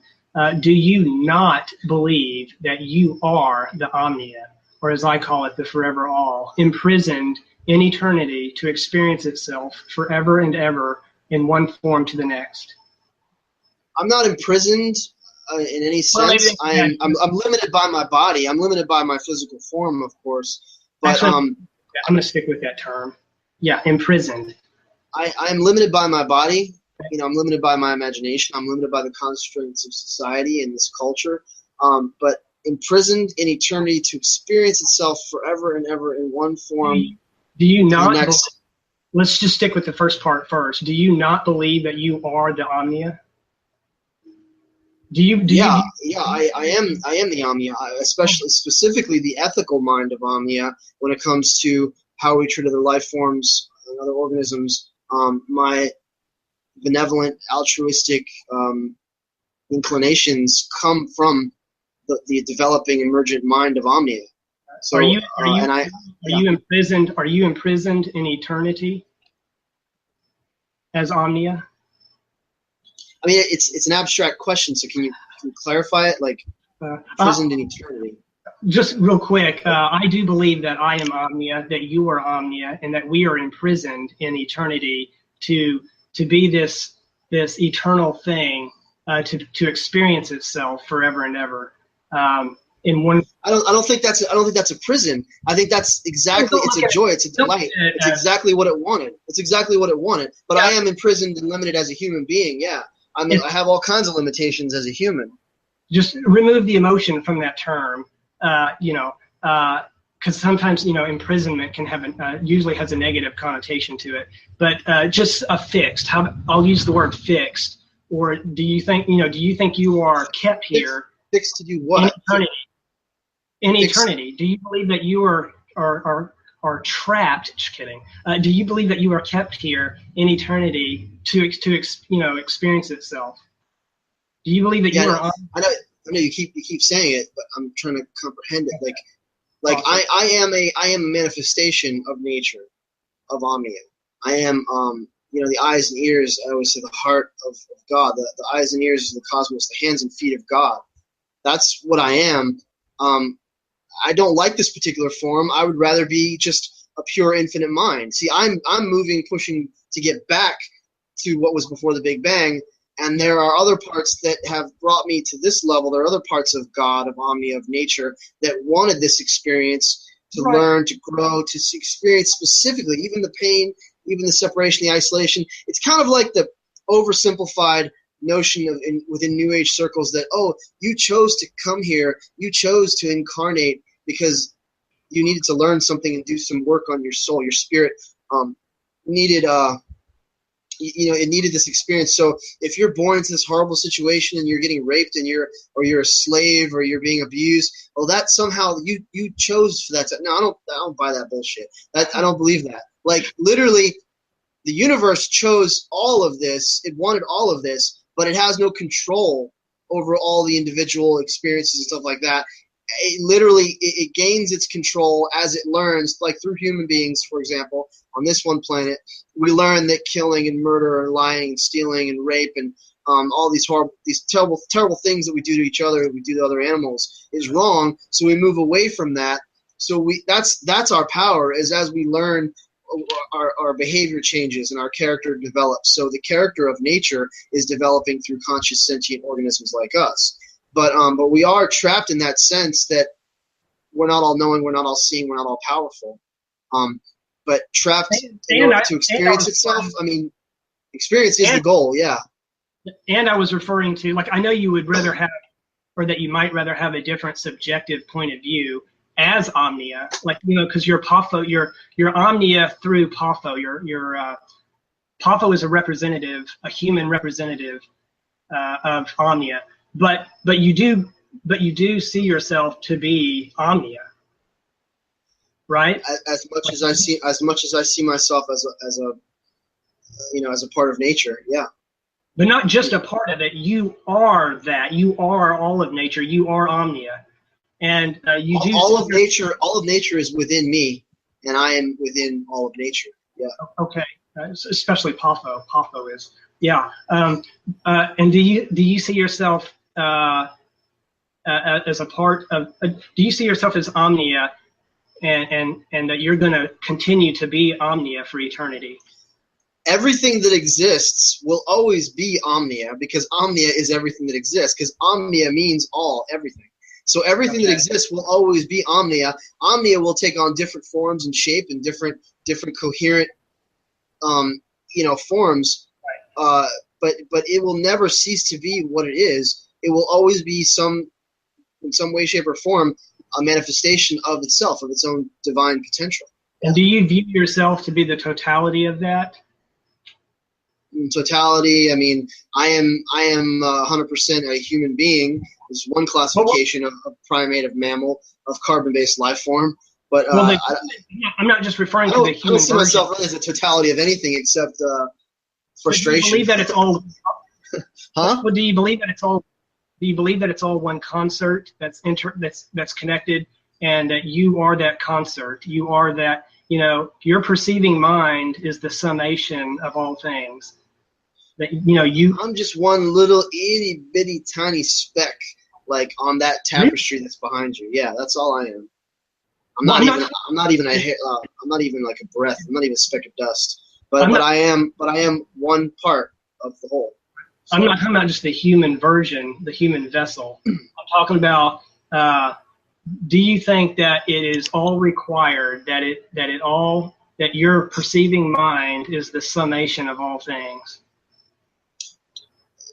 do you not believe that you are the Omnia, or as I call it, the Forever All, imprisoned in eternity to experience itself forever and ever in one form to the next? I'm not imprisoned in any sense. I'm limited by my body. I'm limited by my physical form, of course. But I'm going to stick with that term. Yeah, imprisoned. I'm limited by my body. I'm limited by my imagination. I'm limited by the constraints of society and this culture. But imprisoned in eternity to experience itself forever and ever in one form. Do you not? Let's just stick with the first part first. Do you not believe that you are the Omnia? I am the Omnia, specifically the ethical mind of Omnia when it comes to how we treat other life forms and other organisms. My benevolent, altruistic inclinations come from the developing emergent mind of Omnia. So, are you imprisoned? Are you imprisoned in eternity as Omnia? I mean, it's an abstract question, so can you clarify it? Like, imprisoned in eternity. Just real quick, I do believe that I am Omnia, that you are Omnia, and that we are imprisoned in eternity to be this eternal thing, to experience itself forever and ever. In one, I don't think that's a prison. I think that's exactly, it's a joy, it's a delight. It's exactly what it wanted. It's exactly what it wanted. But I am imprisoned and limited as a human being. Yeah, I have all kinds of limitations as a human. Just remove the emotion from that term. Because sometimes imprisonment can have usually has a negative connotation to it. But just a fixed. I'll use the word fixed. or do you think you are kept here Fixed to do what? In eternity? Do you believe that you are trapped? Just kidding. Do you believe that you are kept here in eternity to experience itself? Do you believe that you are? I know you keep saying it, but I'm trying to comprehend it. Like I am a manifestation of nature, of Omnia. I am the eyes and ears. I always say the heart of God. The eyes and ears of the cosmos, the hands and feet of God. That's what I am. I don't like this particular form. I would rather be just a pure infinite mind. See, I'm pushing to get back to what was before the Big Bang, and there are other parts that have brought me to this level. There are other parts of God, of Omnia, of nature, that wanted this experience to learn, to grow, to experience specifically, even the pain, even the separation, the isolation. It's kind of like the oversimplified notion within New Age circles that, oh, you chose to come here, you chose to incarnate because you needed to learn something and do some work on your soul, your spirit needed it needed this experience. So if you're born into this horrible situation and you're getting raped and you're a slave or you're being abused, well, that somehow you chose for that. No, I don't buy that bullshit. I don't believe that. Like, literally, the universe chose all of this. It wanted all of this, but it has no control over all the individual experiences and stuff like that. It gains its control as it learns, like through human beings, for example. On this one planet, we learn that killing and murder and lying and stealing and rape and all these terrible things that we do to each other, we do to other animals, is wrong. So we move away from that. So that's our power, is as we learn, our behavior changes and our character develops. So the character of nature is developing through conscious sentient organisms like us. But we are trapped in that sense that we're not all knowing, we're not all seeing, we're not all powerful. But trapped in order to experience itself. I mean, experience is the goal, yeah. And I was referring to, like, I know you would rather have, or that you might rather have a different subjective point of view as Omnia, like, because you're Papho, you're Omnia through Papho. Your Papho is a representative, a human representative of Omnia. But you do see yourself to be Omnia, right? As much as I see myself as a part of nature, yeah. But not just a part of it. You are that. You are all of nature. You are Omnia, and all of nature. All of nature is within me, and I am within all of nature. Yeah. Okay. Especially Papho. Papho is. Yeah. And do you see yourself as a part of? Do you see yourself as Omnia, and that you're going to continue to be Omnia for eternity? Everything that exists will always be Omnia, because Omnia is everything that exists, because Omnia means all, everything. So everything that exists will always be Omnia. Omnia will take on different forms and shape and different coherent forms. Right. But it will never cease to be what it is. It will always be in some way, shape, or form, a manifestation of itself, of its own divine potential. And do you view yourself to be the totality of that? In totality, I mean, I am 100% a human being. There's one classification of primate, of mammal, of carbon-based life form. But I'm not just referring to the human. I don't see myself really as a totality of anything except frustration. Do you believe that it's all? Huh? Well, do you believe that it's all? Do you believe that it's all one concert that's connected, and that you are that concert? You are that. Your perceiving mind is the summation of all things. That I'm just one little itty bitty tiny speck, like on that tapestry that's behind you. Yeah, that's all I am. I'm not even a hair. I'm not even like a breath. I'm not even a speck of dust. But I am one part of the whole. So, I'm not talking about just the human version, the human vessel. I'm talking about. Do you think that it is all required, that your perceiving mind is the summation of all things?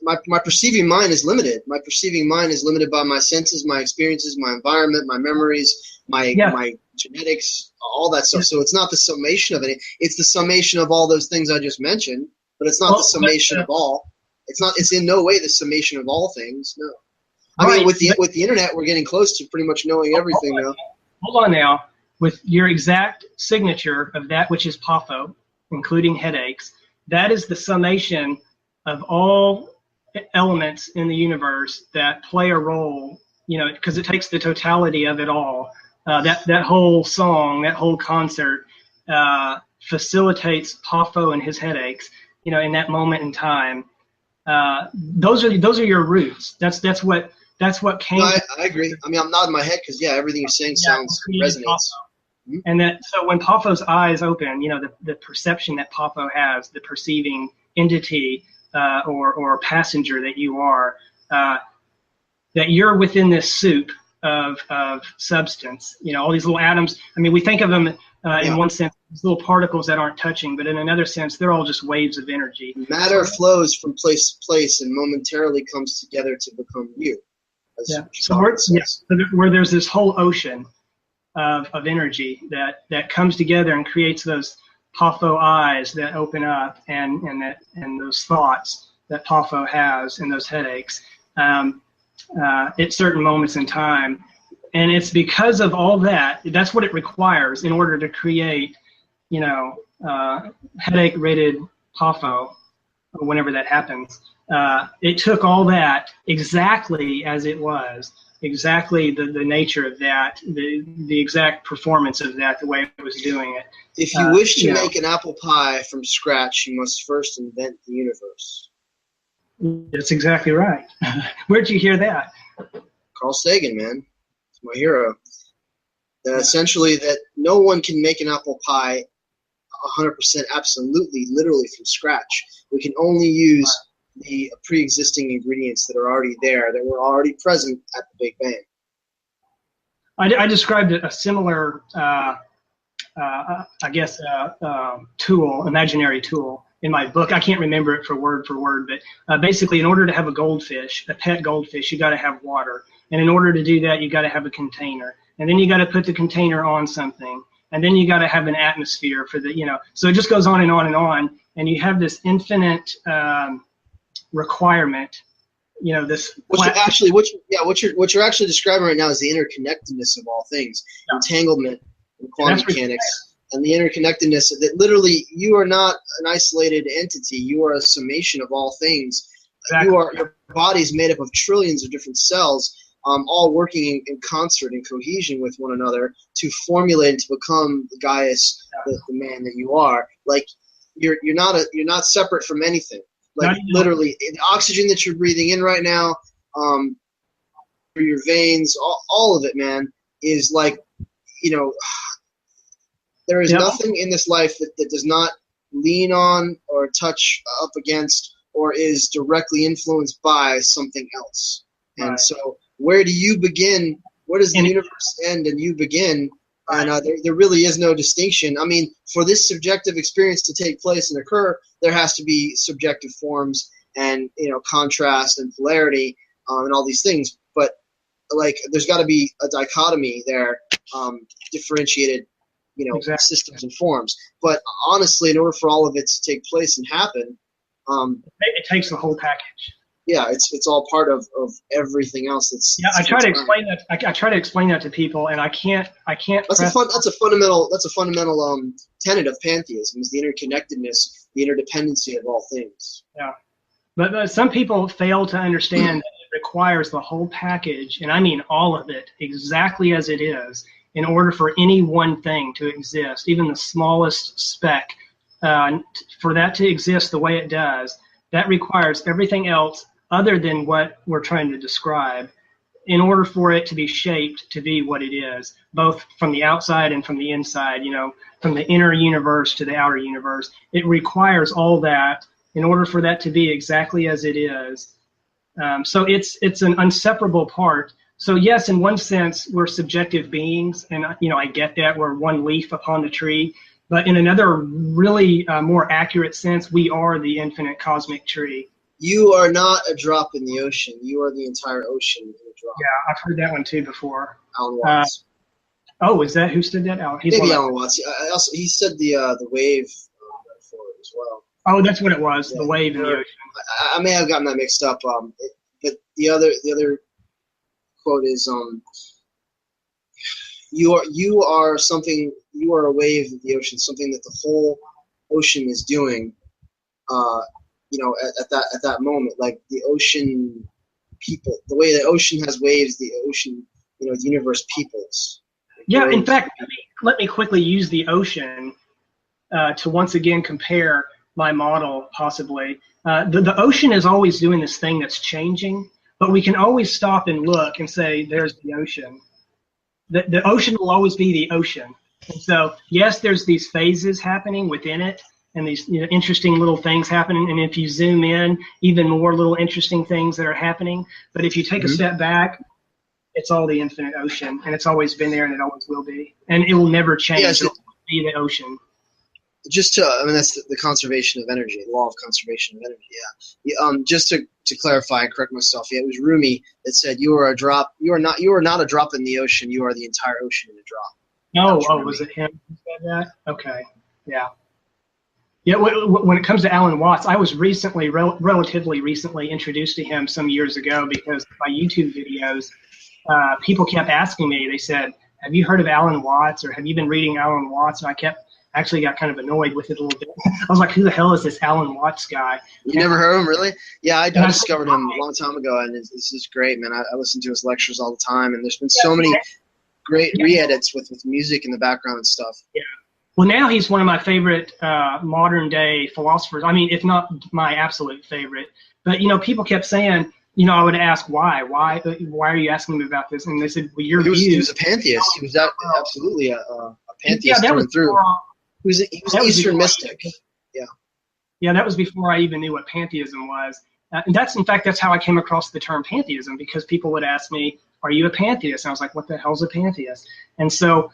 My perceiving mind is limited. My perceiving mind is limited by my senses, my experiences, my environment, my memories, my genetics, all that stuff. So it's not the summation of it. It's the summation of all those things I just mentioned, but it's not the summation of all. It's not. It's in no way the summation of all things. No. I Right. mean, with the internet, we're getting close to pretty much knowing everything now. Hold on now. With your exact signature of that which is Papho, including headaches, that is the summation of all elements in the universe that play a role, because it takes the totality of it all. That whole song, that whole concert facilitates Papho and his headaches, in that moment in time. Those are your roots. That's what came. No, I agree. I mean, I'm nodding my head because everything you're saying resonates. Mm-hmm. And that, so when Papho's eyes open, the perception that Papho has, the perceiving entity or passenger that you are, that you're within this soup of substance. All these little atoms. I mean, we think of them in one sense as little particles that aren't touching, but in another sense, they're all just waves of energy. Matter flows from place to place and momentarily comes together to become you. So where there's this whole ocean of energy that comes together and creates those Papho eyes that open up and those thoughts that Papho has and those headaches at certain moments in time. And it's because of all that's what it requires in order to create, headache-rated Papho, whenever that happens. It took all that exactly as it was, exactly the nature of that, the exact performance of that, the way it was doing it. If you wish to make an apple pie from scratch, you must first invent the universe. That's exactly right. Where'd you hear that? Carl Sagan, man. He's my hero. Essentially, that no one can make an apple pie 100% absolutely, literally from scratch. We can only use the pre-existing ingredients that are already there, that were already present at the Big Bang. I described a similar, tool, imaginary tool, in my book. I can't remember it for word, but basically, in order to have a goldfish, a pet goldfish, you got to have water. And in order to do that, you got to have a container. And then you got to put the container on something. And then you got to have an atmosphere for so it just goes on and on and on. And you have this infinite requirement, this. What you're actually describing right now is the interconnectedness of all things, entanglement in quantum mechanics, and the interconnectedness that literally you are not an isolated entity. You are a summation of all things. Exactly. Your body is made up of trillions of different cells, all working in concert and cohesion with one another to formulate and to become the Gaius, the man that you are. Like you're not separate from anything. Like literally, the oxygen that you're breathing in right now, through your veins, all of it, man, is like, there is nothing in this life that does not lean on or touch up against or is directly influenced by something else. Right. And so where do you begin? Where does the universe end and you begin? And there really is no distinction. I mean, for this subjective experience to take place and occur, there has to be subjective forms and contrast and polarity and all these things. But like, there's got to be a dichotomy there, differentiated, systems and forms. But honestly, in order for all of it to take place and happen, it takes the whole package. Yeah, it's all part of everything else. I try to explain that. I try to explain that to people, and I can't. That's a fundamental tenet of pantheism, is the interconnectedness, the interdependency of all things. Yeah, but some people fail to understand that it requires the whole package, and I mean all of it, exactly as it is, in order for any one thing to exist, even the smallest speck, for that to exist the way it does. That requires everything else other than what we're trying to describe in order for it to be shaped to be what it is, both from the outside and from the inside, from the inner universe to the outer universe. It requires all that in order for that to be exactly as it is. So it's an inseparable part. So yes, in one sense, we're subjective beings, and I get that, we're one leaf upon the tree. But in another really more accurate sense, we are the infinite cosmic tree. You are not a drop in the ocean. You are the entire ocean in a drop. Yeah, I've heard that one too before. Alan Watts. Is that who said that? Maybe Alan Watts. He said the wave metaphor as well. Oh, that's what it was. Yeah. The wave in the ocean. I may have gotten that mixed up. But the other quote is you are something. You are a wave of the ocean. Something that the whole ocean is doing. At that moment, like the ocean people, the way the ocean has waves, the ocean, the universe peoples. Yeah, in fact, let me quickly use the ocean to once again compare my model, possibly. The ocean is always doing this thing that's changing, but we can always stop and look and say, there's the ocean. The ocean will always be the ocean. And so, yes, there's these phases happening within it, and these interesting little things happening. And if you zoom in, even more little interesting things that are happening. But if you take a step back, it's all the infinite ocean, and it's always been there, and it always will be, and it will never change. Yes, It'll be the ocean. That's the conservation of energy, the law of conservation of energy. Yeah. Just to clarify and correct myself, it was Rumi that said, "You are a drop. You are not a drop in the ocean. You are the entire ocean in a drop." Was it him who said that? Okay, yeah. Yeah, when it comes to Alan Watts, I was relatively recently introduced to him some years ago because my YouTube videos, people kept asking me, they said, have you heard of Alan Watts, or have you been reading Alan Watts? And I actually got kind of annoyed with it a little bit. I was like, who the hell is this Alan Watts guy? You never heard of him, really? Yeah, I discovered him a long time ago, and this is great, man. I listen to his lectures all the time, and there's been so many great re-edits with music in the background and stuff. Yeah. Well, now he's one of my favorite modern day philosophers. I mean, if not my absolute favorite. But, people kept saying, I would ask why are you asking me about this? And they said, well, your views. He was a pantheist. He was absolutely a pantheist through and through. He was an Eastern mystic. Yeah. Yeah, that was before I even knew what pantheism was. And that's how I came across the term pantheism, because people would ask me, are you a pantheist? And I was like, what the hell's a pantheist? And so,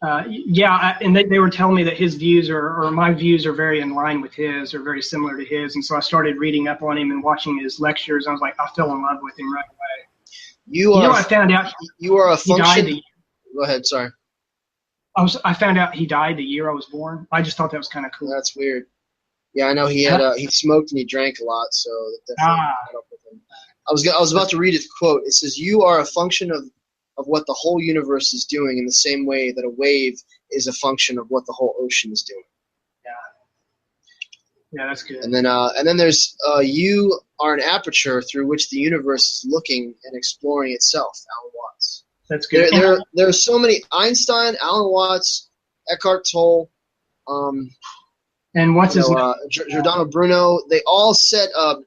and they were telling me that his views or my views are very in line with his, or very similar to his. And so I started reading up on him and watching his lectures. I was like, I fell in love with him right away. I found out you are a function. Go ahead, sorry. I found out he died the year I was born. I just thought that was kind of cool. That's weird. Yeah, I know he had he smoked and he drank a lot, so that definitely caught up with him. I was about to read his quote. It says, "You are a function of what the whole universe is doing, in the same way that a wave is a function of what the whole ocean is doing." Yeah, that's good. And then there's you are an aperture through which the universe is looking and exploring itself. Alan Watts. That's good. There are so many: Einstein, Alan Watts, Eckhart Tolle, and what's his name? Giordano Bruno. They all said Carl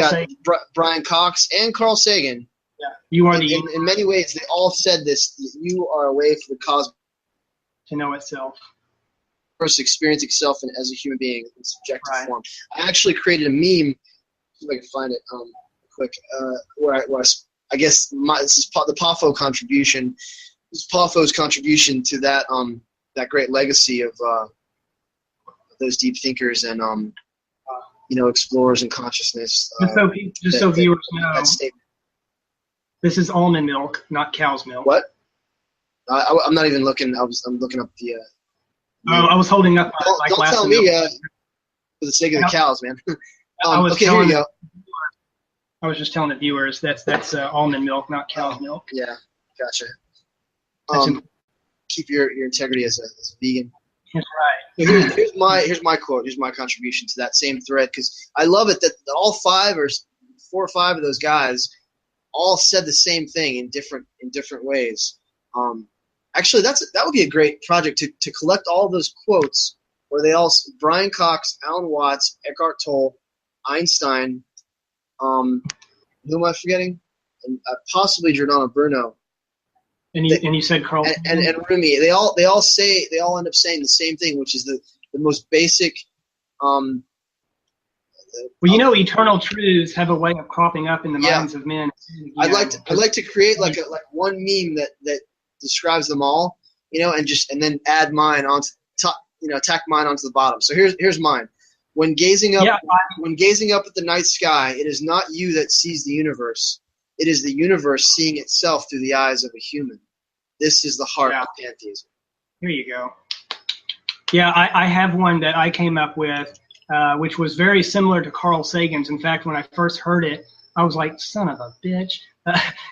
Sagan. Brian Cox and Carl Sagan. Yeah, you are in many ways, they all said this: you are a way for the cosmos to know itself, first experience itself as a human being in subjective form. I actually created a meme. See if I can find it quick. Where I guess this is the Pafo contribution. This is Pafo's contribution to that great legacy of those deep thinkers and explorers in consciousness. Just so viewers know, this is almond milk, not cow's milk. What? I'm not even looking. I'm looking up the. I was holding up my don't glass tell of me milk. For the sake of the cows, man. Okay, here you go. I was just telling the viewers that's almond milk, not cow's milk. Yeah, gotcha. Keep your integrity as a vegan. That's right. So here's my quote. Here's my contribution to that same thread, because I love it that all 5 or 4 or 5 of those guys all said the same thing in different ways. Actually, that would be a great project to collect all those quotes where they all Brian Cox, Alan Watts, Eckhart Tolle, Einstein. Who am I forgetting? And possibly Giordano Bruno. And you said Carl and Rumi. They all end up saying the same thing, which is the most basic. Eternal truths have a way of cropping up in the minds of men. I'd like to create like one meme that describes them all, and then add mine onto top, tack mine onto the bottom. So here's mine. When gazing up at the night sky, it is not you that sees the universe. It is the universe seeing itself through the eyes of a human. This is the heart of pantheism. Here you go. Yeah, I have one that I came up with which was very similar to Carl Sagan's. In fact, when I first heard it, I was like, son of a bitch,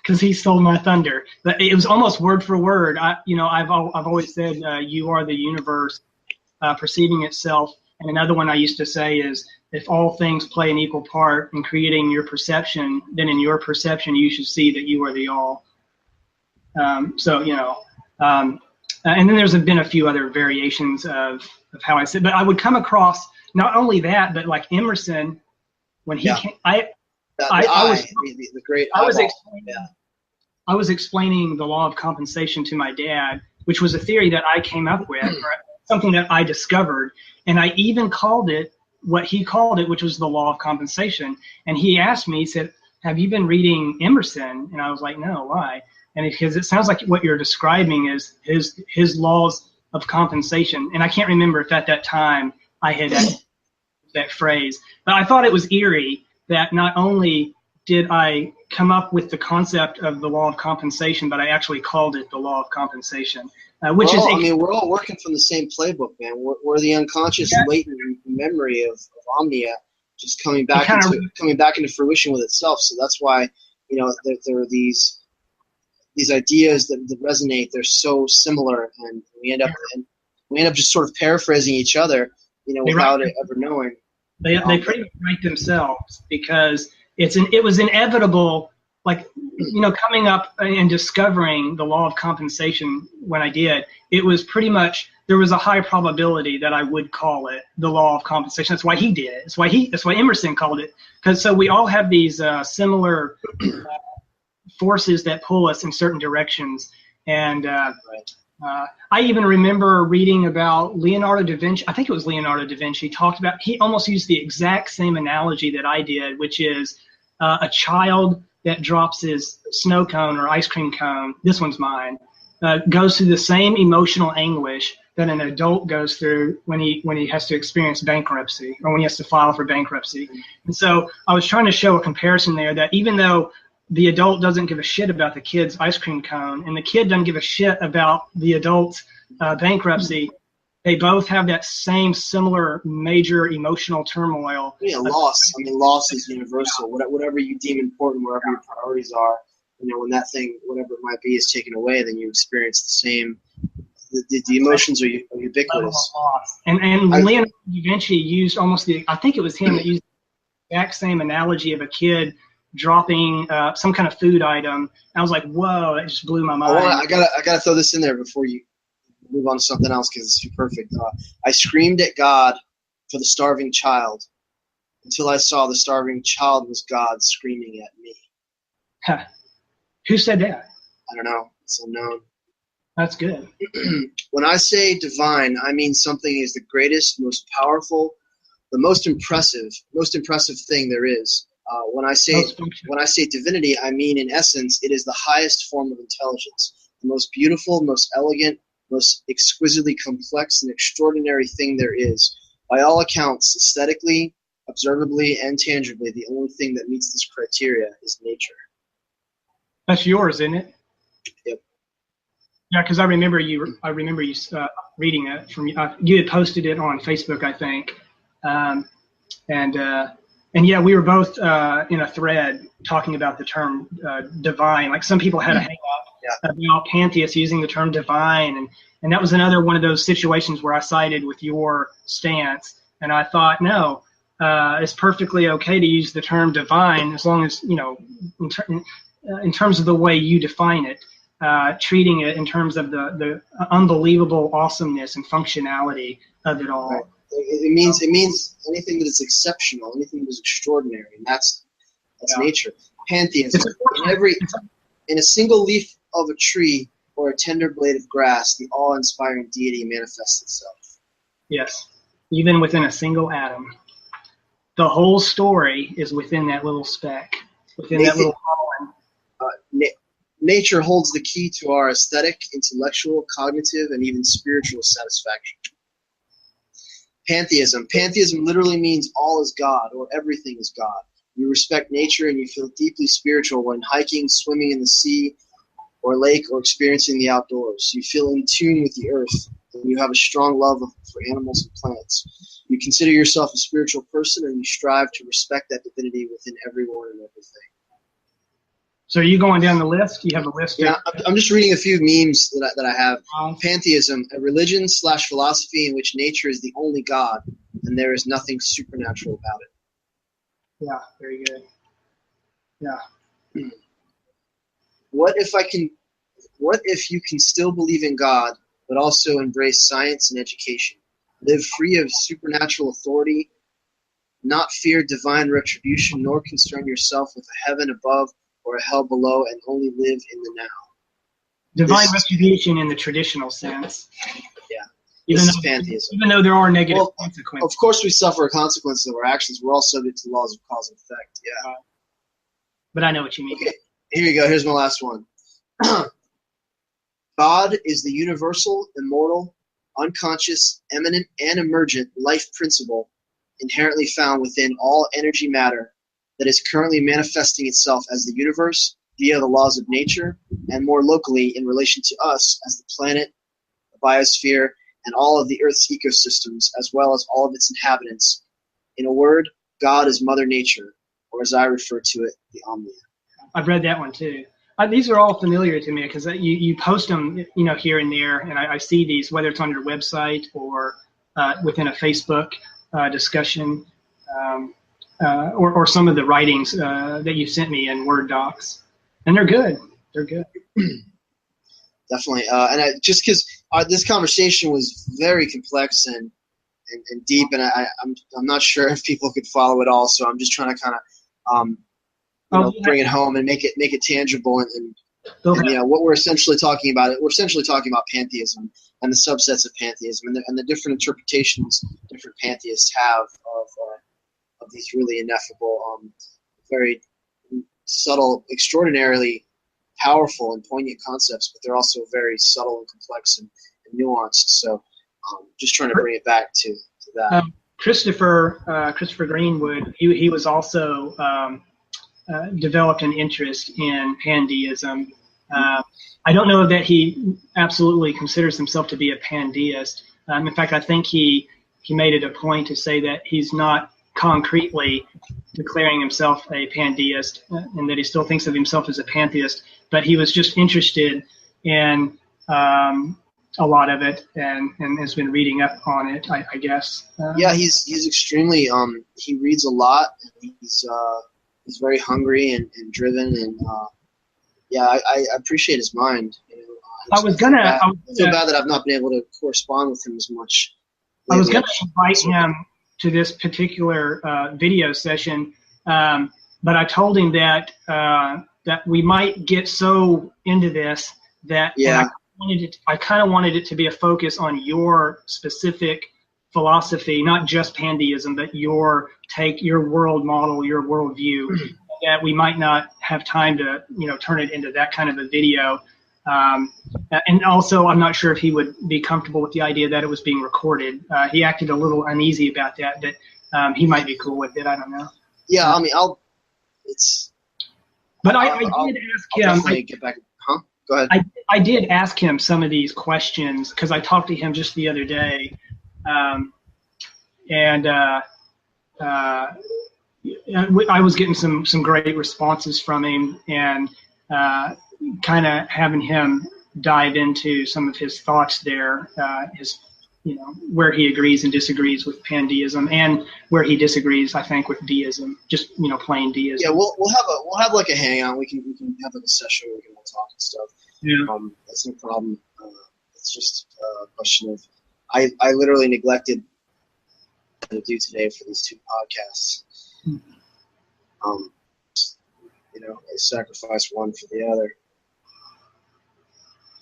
because he stole my thunder. But it was almost word for word. I've always said, you are the universe perceiving itself. And another one I used to say is, if all things play an equal part in creating your perception, then in your perception, you should see that you are the all. And then there's been a few other variations of how I said, but I would come across not only that, but like Emerson, when he came, I was explaining the law of compensation to my dad, which was a theory that I came up with, or something that I discovered, and I even called it what he called it, which was the law of compensation. And he asked me, he said, "Have you been reading Emerson?" And I was like, "No, why?" And because it sounds like what you're describing is his laws of compensation. And I can't remember if at that time I had that phrase, but I thought it was eerie that not only did I come up with the concept of the law of compensation, but I actually called it the law of compensation, which is. We're all working from the same playbook, man. We're the unconscious, latent memory of Omnia, just coming back into fruition with itself. So that's why, there are these ideas that resonate. They're so similar, and we end up just sort of paraphrasing each other, without it ever knowing. They pretty much write themselves, because it was inevitable, like, coming up and discovering the law of compensation when I did, it was pretty much, there was a high probability that I would call it the law of compensation. That's why he did it. That's why Emerson called it. Because so we all have these similar forces that pull us in certain directions. And I even remember reading about Leonardo da Vinci. I think it was Leonardo da Vinci talked about, he almost used the exact same analogy that I did, which is a child that drops his snow cone or ice cream cone, this one's mine, goes through the same emotional anguish that an adult goes through when he has to experience bankruptcy, or when he has to file for bankruptcy. And so I was trying to show a comparison there, that even though the adult doesn't give a shit about the kid's ice cream cone, and the kid doesn't give a shit about the adult's bankruptcy, they both have that same similar major emotional turmoil. Loss. Loss is universal. Whatever you deem important, wherever your priorities are, when that thing, whatever it might be, is taken away, then you experience the same. The emotions are ubiquitous. And Leonardo da Vinci used I think it was him that used the exact same analogy of a kid dropping some kind of food item. I was like, whoa, that just blew my mind. I gotta throw this in there before you move on to something else, because it's too perfect. I screamed at God for the starving child until I saw the starving child was God screaming at me. Huh. Who said that? I don't know. It's unknown. That's good. When I say divine, I mean something is the greatest, most powerful, the most impressive thing there is. When I say divinity, I mean, in essence, it is the highest form of intelligence, the most beautiful, most elegant, most exquisitely complex and extraordinary thing there is. By all accounts, aesthetically, observably, and tangibly, the only thing that meets this criteria is nature. That's yours, isn't it? Yep. Yeah, because I remember you reading it from you had posted it on Facebook, I think, and yeah, we were both in a thread talking about the term divine. Like, some people had a hang up about pantheists using the term divine, and that was another one of those situations where I sided with your stance, and I thought, no, it's perfectly okay to use the term divine as long as, in terms of the way you define it, treating it in terms of the unbelievable awesomeness and functionality of it all. Right. It means anything that is exceptional, anything that is extraordinary, and that's nature. Pantheism. In a single leaf of a tree or a tender blade of grass, the awe-inspiring deity manifests itself. Yes, even within a single atom. The whole story is within that little speck, within that little pollen. Nature holds the key to our aesthetic, intellectual, cognitive, and even spiritual satisfaction. Pantheism. Pantheism literally means all is God, or everything is God. You respect nature and you feel deeply spiritual when hiking, swimming in the sea or lake, or experiencing the outdoors. You feel in tune with the earth, and you have a strong love for animals and plants. You consider yourself a spiritual person, and you strive to respect that divinity within everyone and everything. So are you going down the list? You have a list? Yeah, I'm just reading a few memes that I have. Pantheism, a religion/philosophy in which nature is the only God, and there is nothing supernatural about it. Yeah, very good. Yeah. What if you can still believe in God, but also embrace science and education? Live free of supernatural authority, not fear divine retribution, nor concern yourself with a heaven above or a hell below, and only live in the now. Divine retribution in the traditional sense. Yeah. Even this is pantheism. Even though there are negative consequences. Of course we suffer consequences of our actions. We're all subject to the laws of cause and effect. Yeah. But I know what you mean. Okay, here you go. Here's my last one. God is the universal, immortal, unconscious, eminent, and emergent life principle inherently found within all energy matter that is currently manifesting itself as the universe via the laws of nature, and more locally in relation to us as the planet, the biosphere, and all of the Earth's ecosystems, as well as all of its inhabitants. In a word, God is Mother Nature, or as I refer to it, the Omnia. I've read that one too. These are all familiar to me because you post them, here and there, and I see these, whether it's on your website or within a Facebook discussion, or some of the writings that you sent me in Word docs, and they're good. They're good. Definitely, and just because this conversation was very complex and deep, and I'm not sure if people could follow it all, so I'm just trying to kind of bring it home and make it tangible, and what we're essentially talking about. We're essentially talking about pantheism and the subsets of pantheism and the different interpretations different pantheists have of these really ineffable, very subtle, extraordinarily powerful and poignant concepts, but they're also very subtle and complex and nuanced. So, just trying to bring it back to that. Christopher Greenwood, he was also developed an interest in pandeism. I don't know that he absolutely considers himself to be a pandeist. In fact, I think he made it a point to say that he's not concretely declaring himself a pandeist, and that he still thinks of himself as a pantheist, but he was just interested in a lot of it and has been reading up on it, I guess. Yeah, he's extremely he reads a lot, and he's very hungry and driven, and I appreciate his mind. I feel bad that I've not been able to correspond with him as much lately. I was going to invite him to this particular video session, but I told him that we might get so into this that I kind of wanted it to be a focus on your specific philosophy, not just pandeism, but your take, your world model, your worldview. That we might not have time to, turn it into that kind of a video. And also, I'm not sure if he would be comfortable with the idea that it was being recorded. He acted a little uneasy about that, but he might be cool with it. I don't know. Yeah, I mean, I did ask him. Definitely get back. Huh? Go ahead. I did ask him some of these questions because I talked to him just the other day, and I was getting some great responses from him, and kind of having him dive into some of his thoughts there, where he agrees and disagrees with pandeism, and where he disagrees, I think, with deism, just plain deism. Yeah, we'll have like a hangout. We can have like a session where we can all talk and stuff. Yeah. That's no problem. It's just a question of I literally neglected to do today for these two podcasts. I sacrificed one for the other.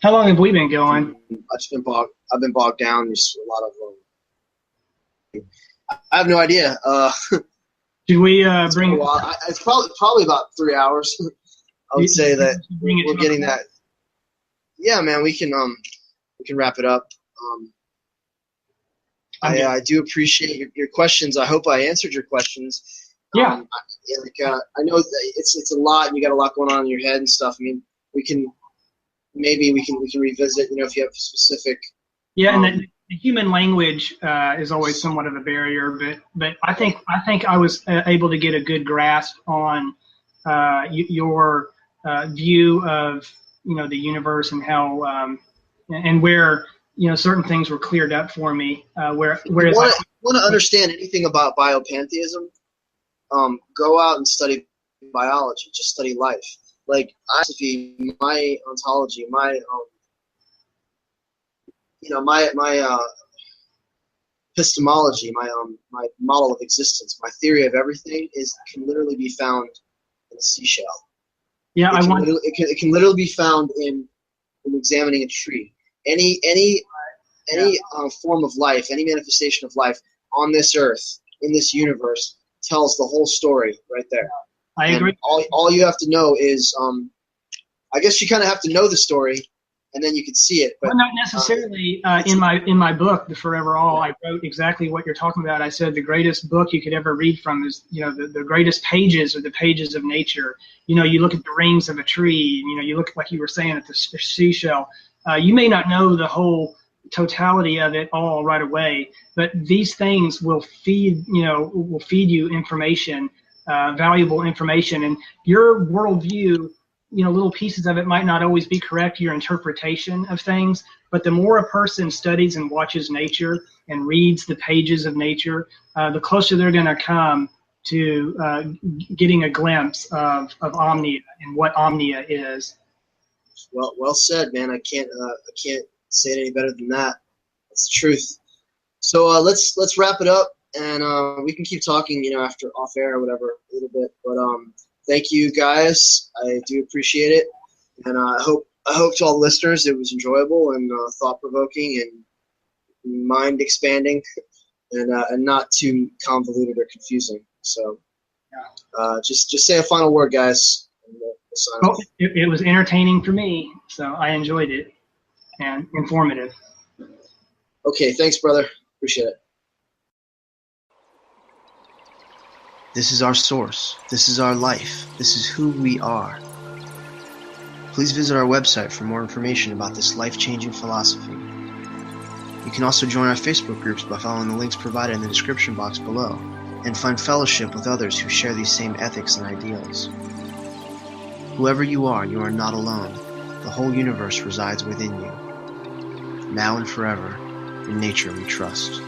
How long have we been going? I've been bogged down. There's a lot of I have no idea. Should we bring? It's probably about 3 hours. I would say that we're getting that. Yeah, man, we can wrap it up. I do appreciate your questions. I hope I answered your questions. Yeah. I know that it's a lot, and you got a lot going on in your head and stuff. I mean, we can revisit. If you have specific. Yeah, and the human language is always somewhat of a barrier, but I think I was able to get a good grasp on your view of the universe and how and where certain things were cleared up for me. Whereas you want to understand anything about biopantheism, go out and study biology. Just study life. Like my ontology, my epistemology, my model of existence, my theory of everything can literally be found in a seashell. Yeah, it can literally be found in examining a tree. Any form of life, any manifestation of life on this earth, in this universe, tells the whole story right there. I agree. All you have to know is, I guess you kind of have to know the story, and then you can see it. But well, not necessarily. In my book, The Forever All, I wrote exactly what you're talking about. I said the greatest book you could ever read from is, the greatest pages are the pages of nature. You look at the rings of a tree. You look, like you were saying, at the seashell. You may not know the whole totality of it all right away, but these things will feed you information, valuable information, and your worldview. Little pieces of it might not always be correct, your interpretation of things, but the more a person studies and watches nature and reads the pages of nature, the closer they're going to come to getting a glimpse of Omnia and what Omnia is. Well said, man. I can't say it any better than that. That's the truth. So let's wrap it up, and we can keep talking, after off air or whatever a little bit. But thank you guys. I do appreciate it, and I hope to all the listeners it was enjoyable and thought provoking and mind expanding, and not too convoluted or confusing. So just say a final word, guys. And we'll sign off. It was entertaining for me, so I enjoyed it, and informative. Okay, thanks, brother. Appreciate it. This is our source. This is our life. This is who we are. Please visit our website for more information about this life-changing philosophy. You can also join our Facebook groups by following the links provided in the description box below, and find fellowship with others who share these same ethics and ideals. Whoever you are not alone. The whole universe resides within you. Now and forever, in nature we trust.